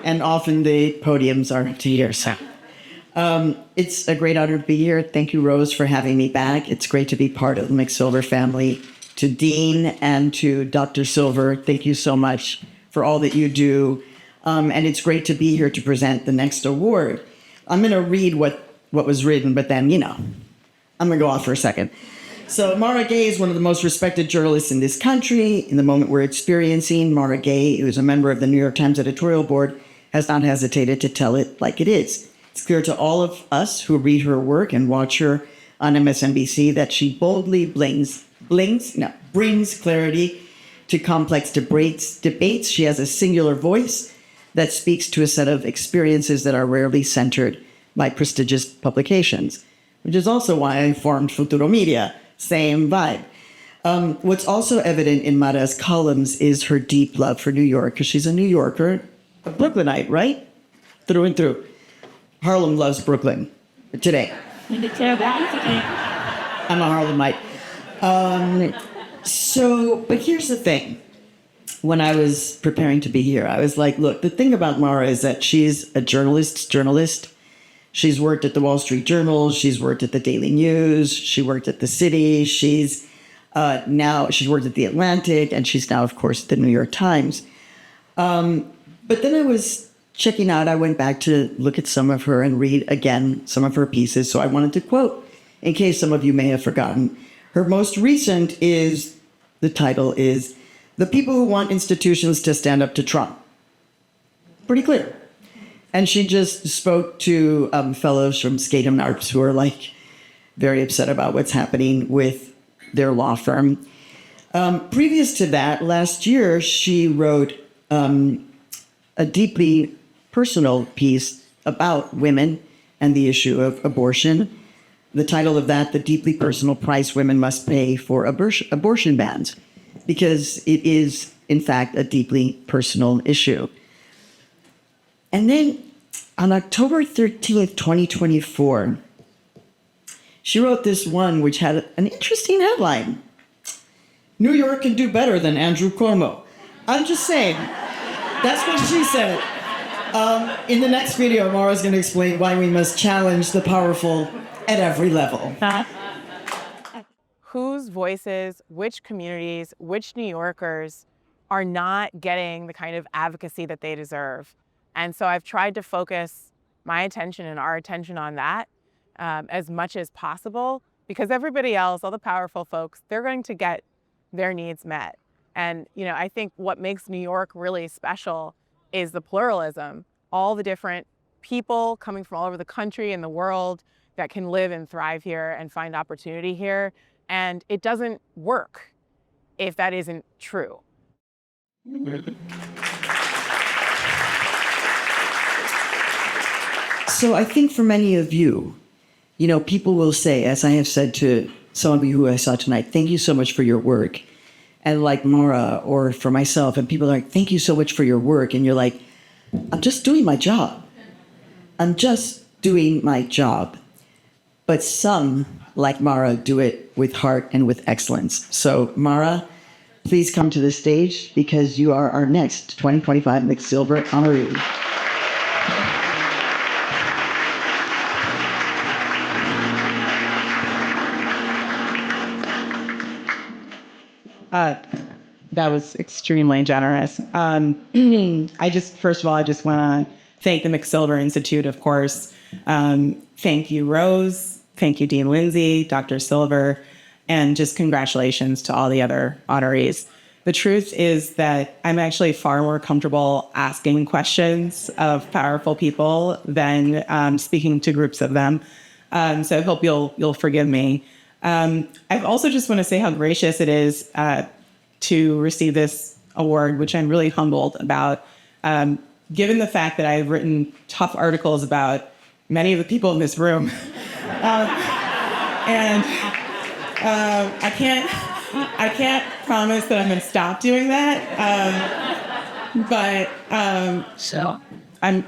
and often the podiums are to here. So it's a great honor to be here. Thank you, Rose, for having me back. It's great to be part of the McSilver family. To Dean and to Dr. Silver, thank you so much for all that you do. And it's great to be here to present the next award. I'm going to read what was written, but then, I'm going to go off for a second. So Mara Gay is one of the most respected journalists in this country. In the moment we're experiencing, Mara Gay, who is a member of the New York Times editorial board, has not hesitated to tell it like it is. It's clear to all of us who read her work and watch her on MSNBC that she boldly brings clarity to complex debates. She has a singular voice that speaks to a set of experiences that are rarely centered by prestigious publications, which is also why I formed Futuro Media. Same vibe. What's also evident in Mara's columns is her deep love for New York, because she's a New Yorker, a Brooklynite, right? Through and through. Harlem loves Brooklyn today. I'm a Harlemite. But here's the thing. When I was preparing to be here, I was like, look, the thing about Mara is that she's a journalist. She's worked at the Wall Street Journal. She's worked at the Daily News. She worked at the City. She's worked at the Atlantic, and she's now, of course, at the New York Times. But then I was checking out. I went back to look at some of her and read again some of her pieces. So I wanted to quote, in case some of you may have forgotten. Her most recent the title is "The People Who Want Institutions to Stand Up to Trump." Pretty clear. And she just spoke to fellows from Skatem Narps who are very upset about what's happening with their law firm. Previous to that, last year, she wrote a deeply personal piece about women and the issue of abortion. The title of that, "The Deeply Personal Price Women Must Pay for Abortion Bans," because it is, in fact, a deeply personal issue. And then on October 13th, 2024, she wrote this one which had an interesting headline. "New York can do better than Andrew Cuomo." I'm just saying. That's what she said. In the next video, Mara's going to explain why we must challenge the powerful at every level. Whose voices, which communities, which New Yorkers are not getting the kind of advocacy that they deserve? And so I've tried to focus my attention and our attention on that as much as possible, because everybody else, all the powerful folks, they're going to get their needs met. And, I think what makes New York really special is the pluralism, all the different people coming from all over the country and the world that can live and thrive here and find opportunity here. And it doesn't work if that isn't true. So I think for many of you, people will say, as I have said to some of you who I saw tonight, thank you so much for your work. And like Mara or for myself, and people are like, thank you so much for your work. And you're like, I'm just doing my job. I'm just doing my job. But some, like Mara, do it with heart and with excellence. So Mara, please come to the stage because you are our next 2025 McSilver honoree. That was extremely generous. First of all, I just want to thank the McSilver Institute, of course. Thank you, Rose. Thank you, Dean Lindsay, Dr. Silver, and just congratulations to all the other honorees. The truth is that I'm actually far more comfortable asking questions of powerful people than speaking to groups of them. So I hope you'll forgive me. I also just want to say how gracious it is to receive this award, which I'm really humbled about, given the fact that I've written tough articles about many of the people in this room. I can't promise that I'm going to stop doing that.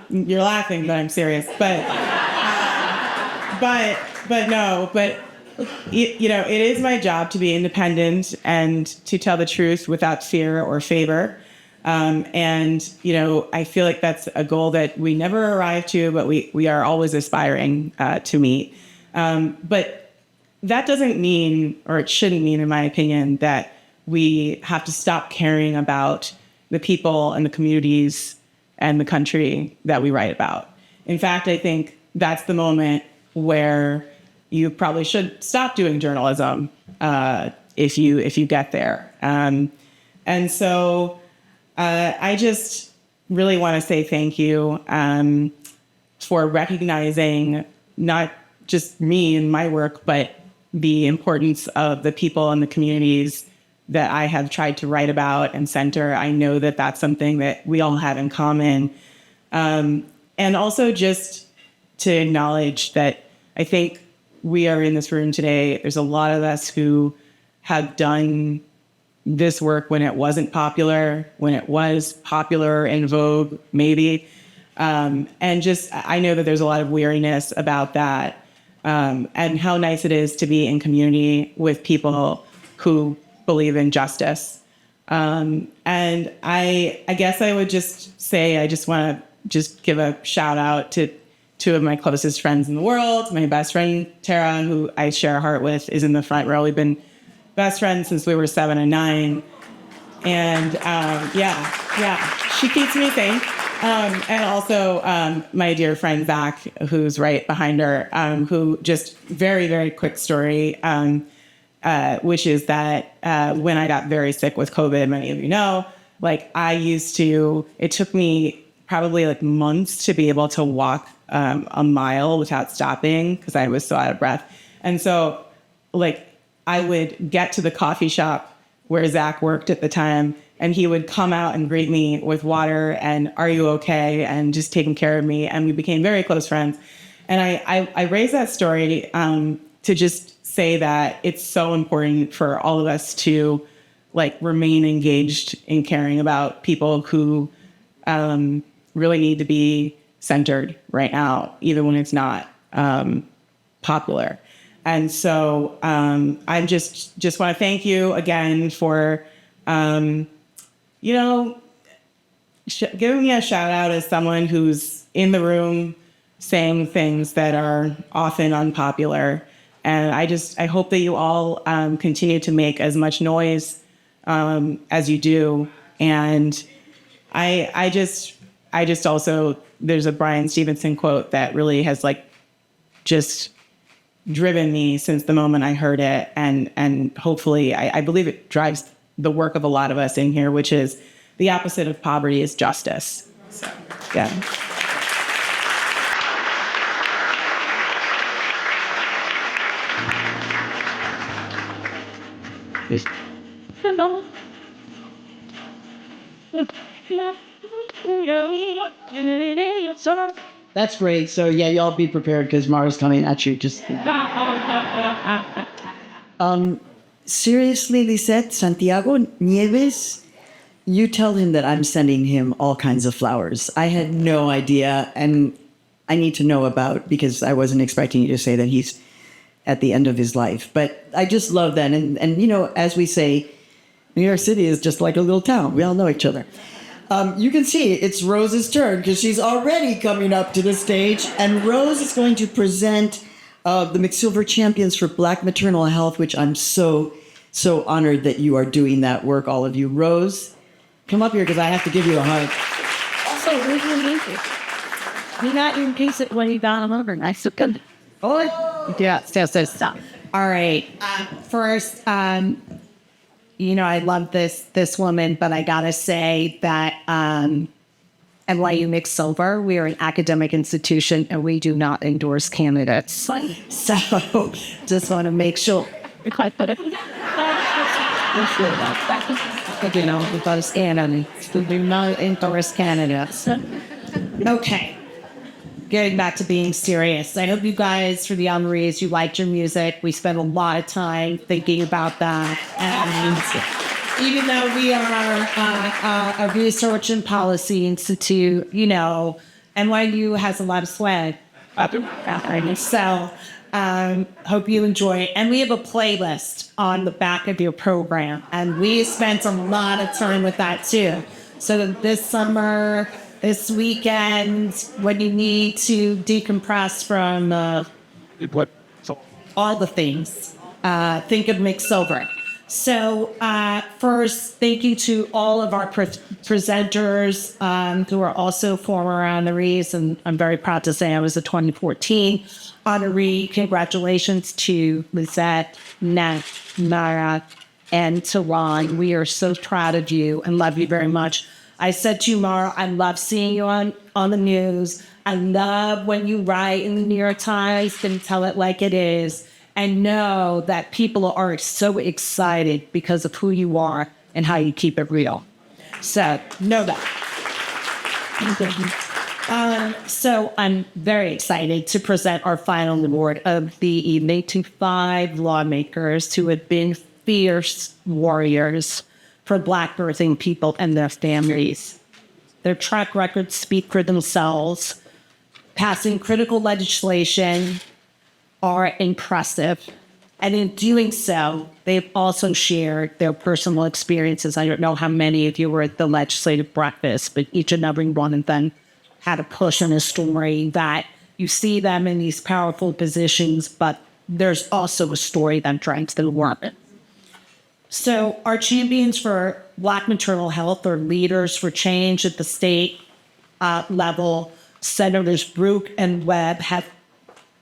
You're laughing, but I'm serious. It is my job to be independent and to tell the truth without fear or favor. I feel like that's a goal that we never arrive to, but we are always aspiring to meet. But that doesn't mean, or it shouldn't mean, in my opinion, that we have to stop caring about the people and the communities and the country that we write about. In fact, I think that's the moment where you probably should stop doing journalism if you get there. And so I just really want to say thank you for recognizing not just me and my work, but the importance of the people and the communities that I have tried to write about and center. I know that that's something that we all have in common. And also just to acknowledge that I think we are in this room today. There's a lot of us who have done this work when it wasn't popular, when it was popular in vogue, maybe. And just, I know that there's a lot of weariness about that. And how nice it is to be in community with people who believe in justice. And I guess I would just say, I just want to just give a shout out to two of my closest friends in the world. My best friend, Tara, who I share a heart with, is in the front row. We've been best friends since we were 7 and 9. And she keeps me sane. And also my dear friend, Zach, who's right behind her, who just very, very quick story, which is that when I got very sick with COVID, many of you know, like it took me probably like months to be able to walk a mile without stopping because I was so out of breath. And so like I would get to the coffee shop where Zach worked at the time, and he would come out and greet me with water and "Are you okay?" and just taking care of me. And we became very close friends. And I raise that story to just say that it's so important for all of us to like remain engaged in caring about people who really need to be centered right now, even when it's not popular. And so I just want to thank you again for, giving me a shout out as someone who's in the room saying things that are often unpopular. And I hope that you all continue to make as much noise as you do. And I just also, there's a Brian Stevenson quote that really has like just driven me since the moment I heard it. And hopefully, I believe it drives the work of a lot of us in here, which is the opposite of poverty is justice. So, yeah. That's great. So yeah, y'all be prepared because Mara's coming at you. Just seriously, Lisette, Santiago Nieves, you tell him that I'm sending him all kinds of flowers. I had no idea, and I need to know about, because I wasn't expecting you to say that he's at the end of his life. But I just love that. And as we say, New York City is just like a little town. We all know each other. You can see it's Rose's turn because she's already coming up to the stage. And Rose is going to present the McSilver Champions for Black Maternal Health, which I'm so honored that you are doing that work, all of you. Rose, come up here because I have to give you a hug. Also, we got your piece when you got them over. Nice to come. Oh, yeah, stop. All right. First, I love this woman, but I gotta say that NYU McSilver, we are an academic institution and we do not endorse candidates. So just want to make sure. Because candidates, we do not endorse candidates. Okay. Getting back to being serious. I hope you guys, for the honorees, you liked your music. We spent a lot of time thinking about that. And even though we are a research and policy institute, NYU has a lot of swag. So hope you enjoy it. And we have a playlist on the back of your program. And we spent a lot of time with that too. So this summer, this weekend, when you need to decompress from all the things, think of McSilver. So first, thank you to all of our presenters who are also former honorees, and I'm very proud to say I was a 2014 honoree. Congratulations to Lisette, Samra, and to Ron. We are so proud of you and love you very much. I said to you, Mara, I love seeing you on the news. I love when you write in the New York Times and tell it like it is. And know that people are so excited because of who you are and how you keep it real. So know that. So I'm very excited to present our final award of the evening to 5 lawmakers who have been fierce warriors for Black birthing people and their families. Their track records speak for themselves. Passing critical legislation are impressive. And in doing so, they've also shared their personal experiences. I don't know how many of you were at the legislative breakfast, but each and every one of them had a push and a story that you see them in these powerful positions, but there's also a story that drives the work. So our champions for Black maternal health are leaders for change at the state level. Senators Brouk and Webb have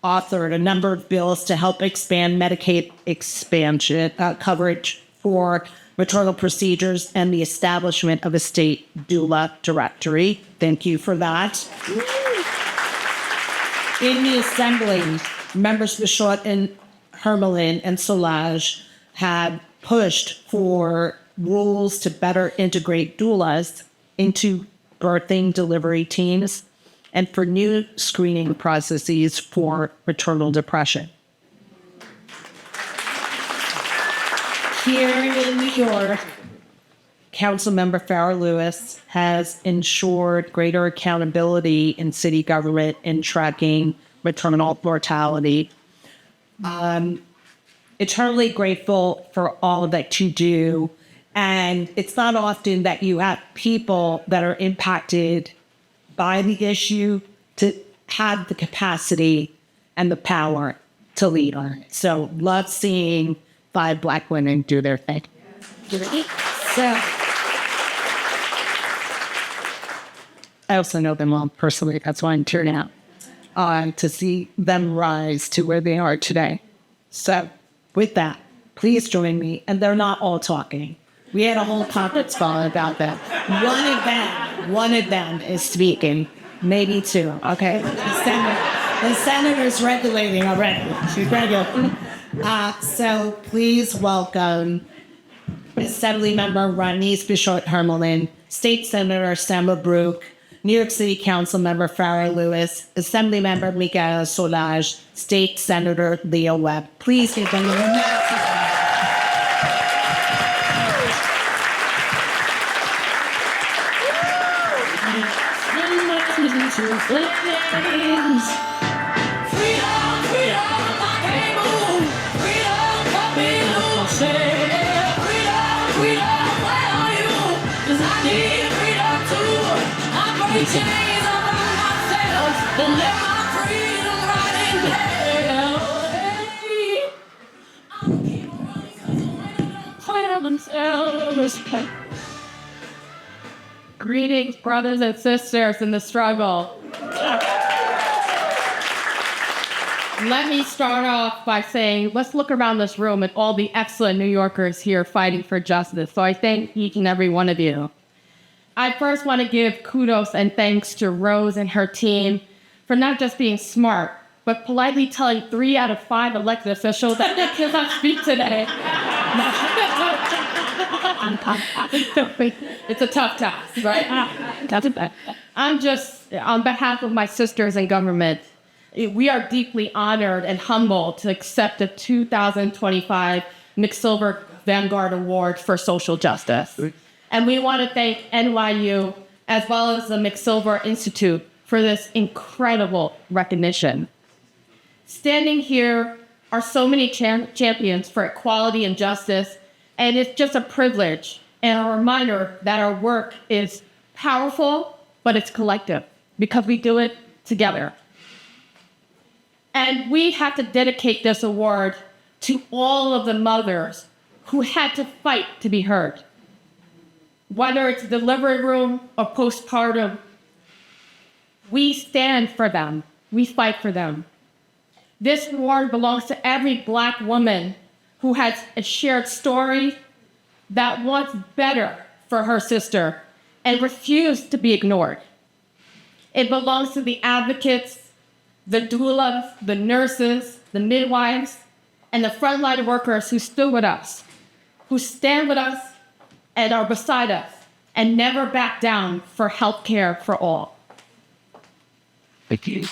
authored a number of bills to help expand Medicaid coverage for maternal procedures and the establishment of a state doula directory. Thank you for that. In the Assembly, members Bichotte and Hermelyn and Solages have pushed for rules to better integrate doulas into birthing delivery teams and for new screening processes for maternal depression. Here in New York, Councilmember Farah Lewis has ensured greater accountability in city government in tracking maternal mortality. Eternally grateful for all that you do. And it's not often that you have people that are impacted by the issue to have the capacity and the power to lead on it. So love seeing 5 Black women do their thing. So I also know them well personally. That's why I'm turning out to see them rise to where they are today. So with that, please join me. And they're not all talking. We had a whole conference call about that. One of them is speaking, maybe 2. Okay, the senator's regulating already. She's regulating. So please welcome Assemblymember Rodneyse Bichotte Hermelyn, State Senator Samra Brouk, New York City Council Member Farah Lewis, Assemblymember Michaelle Solages, State Senator Leo Webb. Please give them a round. Greetings, brothers and sisters in the struggle. Let me start off by saying, let's look around this room at all the excellent New Yorkers here fighting for justice. So I thank each and every one of you. I first want to give kudos and thanks to Rose and her team for not just being smart, but politely telling 3 out of 5 elected officials that they cannot speak today. It's a tough task, right? I'm just, on behalf of my sisters in government, we are deeply honored and humbled to accept the 2025 McSilver Vanguard Award for Social Justice. And we want to thank NYU as well as the McSilver Institute for this incredible recognition. Standing here are so many champions for equality and justice, and it's just a privilege and a reminder that our work is powerful, but it's collective because we do it together. And we have to dedicate this award to all of the mothers who had to fight to be heard. Whether it's delivery room or postpartum, we stand for them. We fight for them. This award belongs to every Black woman who has a shared story that wants better for her sister and refused to be ignored. It belongs to the advocates, the doulas, the nurses, the midwives, and the frontline workers who stood with us, who stand with us and are beside us, and never back down for health care for all. Thank you.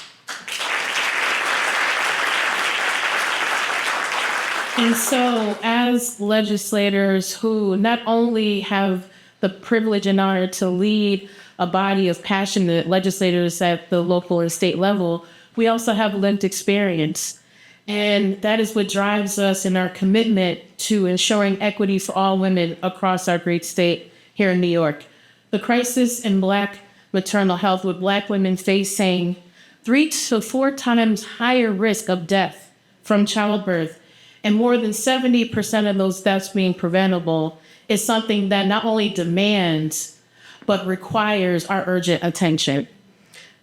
And so, as legislators who not only have the privilege and honor to lead a body of passionate legislators at the local and state level, we also have lived experience. And that is what drives us in our commitment to ensuring equity for all women across our great state here in New York. The crisis in Black maternal health, with Black women facing 3 to 4 times higher risk of death from childbirth, and more than 70% of those deaths being preventable, is something that not only demands, but requires our urgent attention.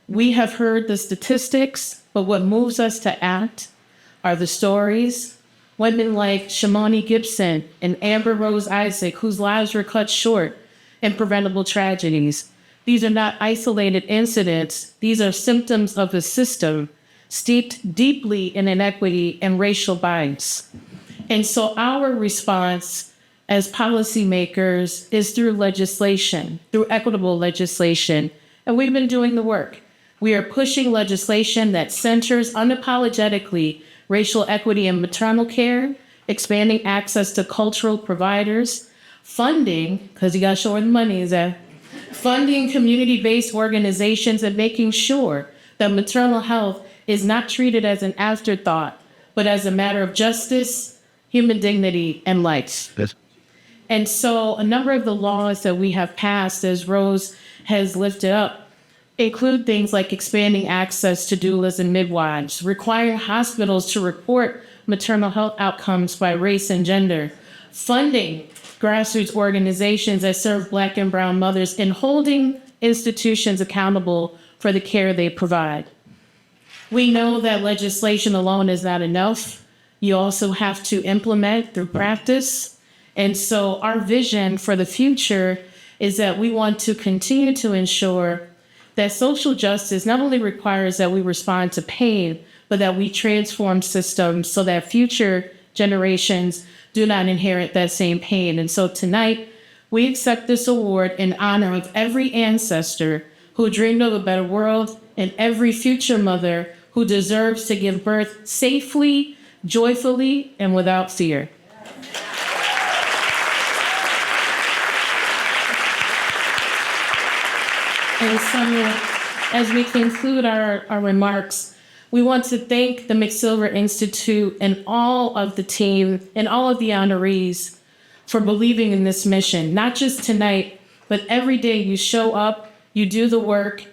We have heard the statistics, but what moves us to act are the stories. Women like Shimoni Gibson and Amber Rose Isaac, whose lives were cut short in preventable tragedies. These are not isolated incidents. These are symptoms of a system steeped deeply in inequity and racial bias. And so our response as policymakers is through legislation, through equitable legislation. And we've been doing the work. We are pushing legislation that centers unapologetically racial equity in maternal care, expanding access to cultural providers, funding, because you got to show where the money is at, funding community-based organizations, and making sure that maternal health is not treated as an afterthought, but as a matter of justice, human dignity, and life. Yes. And so a number of the laws that we have passed, as Rose has lifted up, include things like expanding access to doulas and midwives, requiring hospitals to report maternal health outcomes by race and gender, funding grassroots organizations that serve Black and brown mothers, and holding institutions accountable for the care they provide. We know that legislation alone is not enough. You also have to implement through practice. And so our vision for the future is that we want to continue to ensure that social justice not only requires that we respond to pain, but that we transform systems so that future generations do not inherit that same pain. And so tonight, we accept this award in honor of every ancestor who dreamed of a better world and every future mother who deserves to give birth safely, joyfully, and without fear. And so, as we conclude our remarks, we want to thank the McSilver Institute and all of the team and all of the honorees for believing in this mission, not just tonight, but every day you show up, you do the work.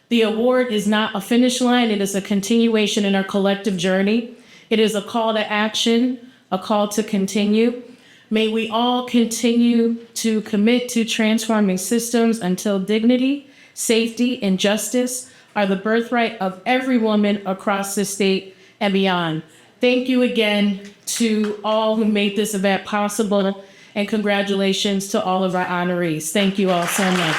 The award is not a finish line, it is a continuation in our collective journey. It is a call to action, a call to continue. May we all continue to commit to transforming systems until dignity, safety, and justice are the birthright of every woman across the state and beyond. Thank you again to all who made this event possible, and congratulations to all of our honorees. Thank you all so much.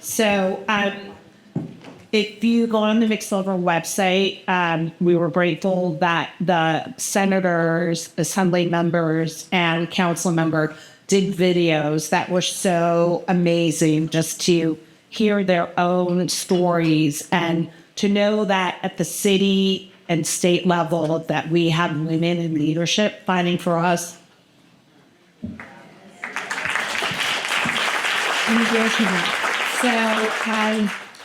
So, if you go on the McSilver website, we were grateful that the senators, assembly members, and council member did videos that were so amazing just to hear their own stories and to know that at the city and state level that we have women in leadership fighting for us. So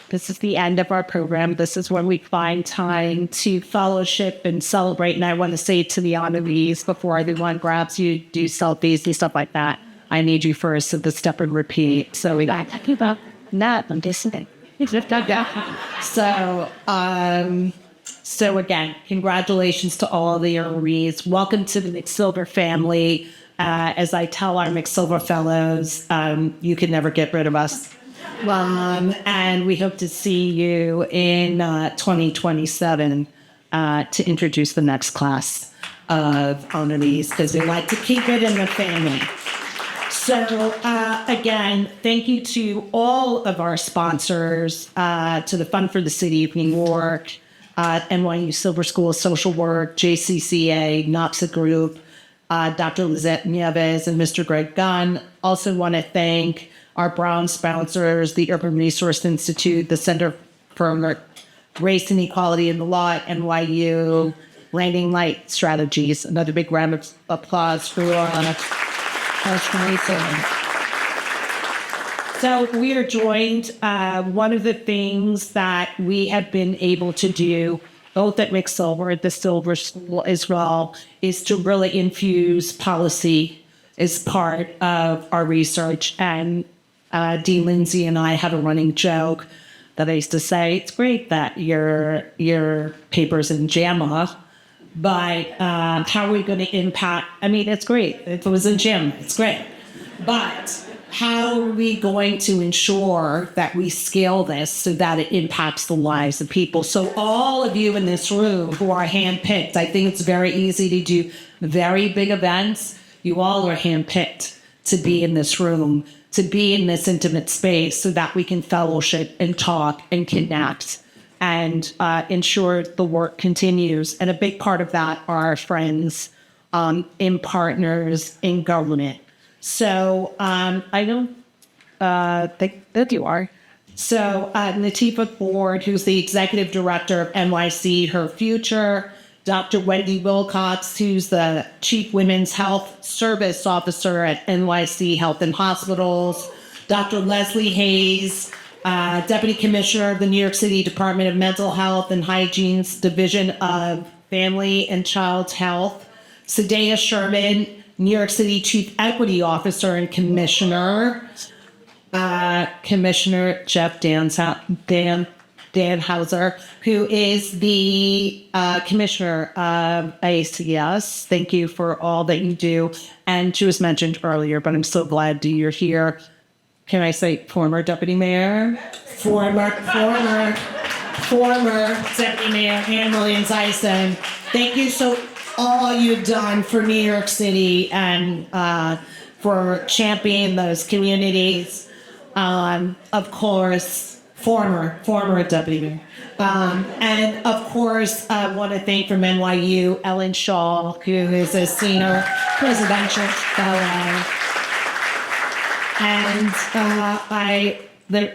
this is the end of our program. This is when we find time to fellowship and celebrate. And I want to say to the honorees, before everyone grabs you, do selfies and stuff like that, I need you first to the step and repeat. So we got talking about that. I'm just saying. So again, congratulations to all the honorees. Welcome to the McSilver family. As I tell our McSilver fellows, you can never get rid of us. And we hope to see you in 2027 to introduce the next class of honorees, because we like to keep it in the family. So again, thank you to all of our sponsors, to the Fund for the City of New York, NYU Silver School of Social Work, JCCA, NOPSA Group, Dr. Lisette Nieves, and Mr. Greg Gunn. Also want to thank our Brown sponsors, the Urban Resource Institute, the Center for Race and Equality in the Law at NYU, Landing Light Strategies. Another big round of applause for So we are joined. One of the things that we have been able to do, both at McSilver, at the Silver School as well, is to really infuse policy as part of our research. And Dean Lindsay and I had a running joke that I used to say, it's great that your paper's in JAMA, but how are we going to impact? I mean, it's great. If it was in JAMA, it's great. But how are we going to ensure that we scale this so that it impacts the lives of people? So all of you in this room who are handpicked, I think it's very easy to do very big events. You all are handpicked to be in this room, to be in this intimate space so that we can fellowship and talk and connect and ensure the work continues. And a big part of that are our friends in partners in government. So I don't think that you are. So Natifa Ford, who's the Executive Director of NYC Her Future, Dr. Wendy Wilcox, who's the Chief Women's Health Service Officer at NYC Health and Hospitals, Dr. Leslie Hayes, Deputy Commissioner of the New York City Department of Mental Health and Hygiene's Division of Family and Child Health, Sadea Sherman, New York City Chief Equity Officer and Commissioner, Commissioner Jeff Danhauser, who is the Commissioner of ACS. Thank you for all that you do. And she was mentioned earlier, but I'm so glad you're here. Can I say former Deputy Mayor? Former Deputy Mayor Hermelyn Zeisen. Thank you so all you've done for New York City and for championing those communities. Of course, former Deputy Mayor. And of course, I want to thank from NYU, Ellen Shaw, who is a senior presidential fellow. And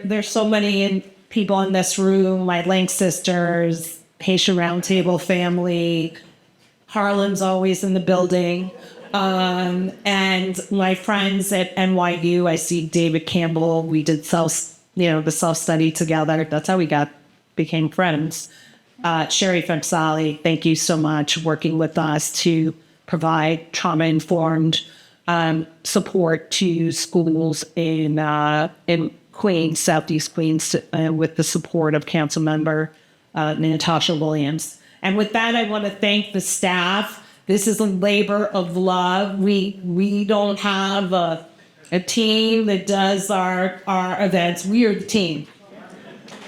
there's so many people in this room, my Link sisters, Haitian Roundtable family, Harlem's always in the building. And my friends at NYU, I see David Campbell. We did the self-study together. That's how we became friends. Sherry Femsali, thank you so much working with us to provide trauma-informed support to schools in Queens, Southeast Queens, with the support of Council Member Natasha Williams. And with that, I want to thank the staff. This is a labor of love. We don't have a team that does our events. We are the team,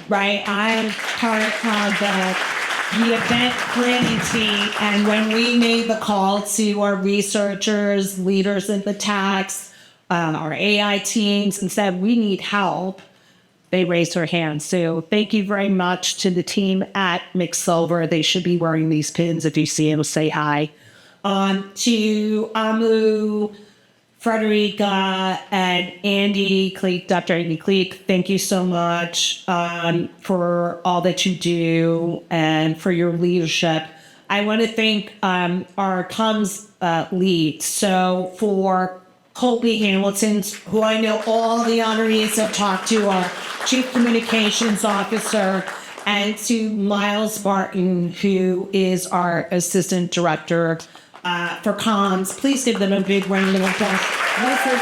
right? I'm part of the event planning team. And when we made the call to our researchers, leaders in the tax, our AI teams, and said, we need help, they raised their hands. So thank you very much to the team at McSilver. They should be wearing these pins. If you see them, say hi. To Amu Frederica and Andy Cleek, Dr. Andy Cleek, thank you so much for all that you do and for your leadership. I want to thank our comms lead. So for Colby Hamilton, who I know all the honorees have talked to, our Chief Communications Officer, and to Miles Barton, who is our Assistant Director for comms. Please give them a big round of applause. This is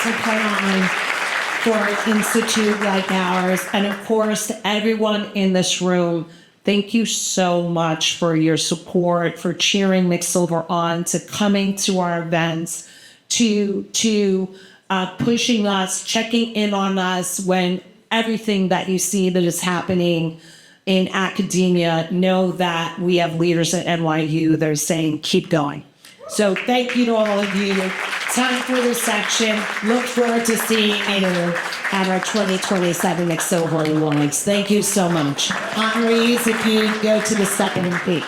to put on for an institute like ours. And of course, to everyone in this room, thank you so much for your support, for cheering McSilver on, to coming to our events, to pushing us, checking in on us when everything that you see that is happening in academia. Know that we have leaders at NYU that are saying, keep going. So thank you to all of you. Time for the section. Look forward to seeing you at our 2027 McSilver Awards. Thank you so much. Honorees, if you go to the second peak.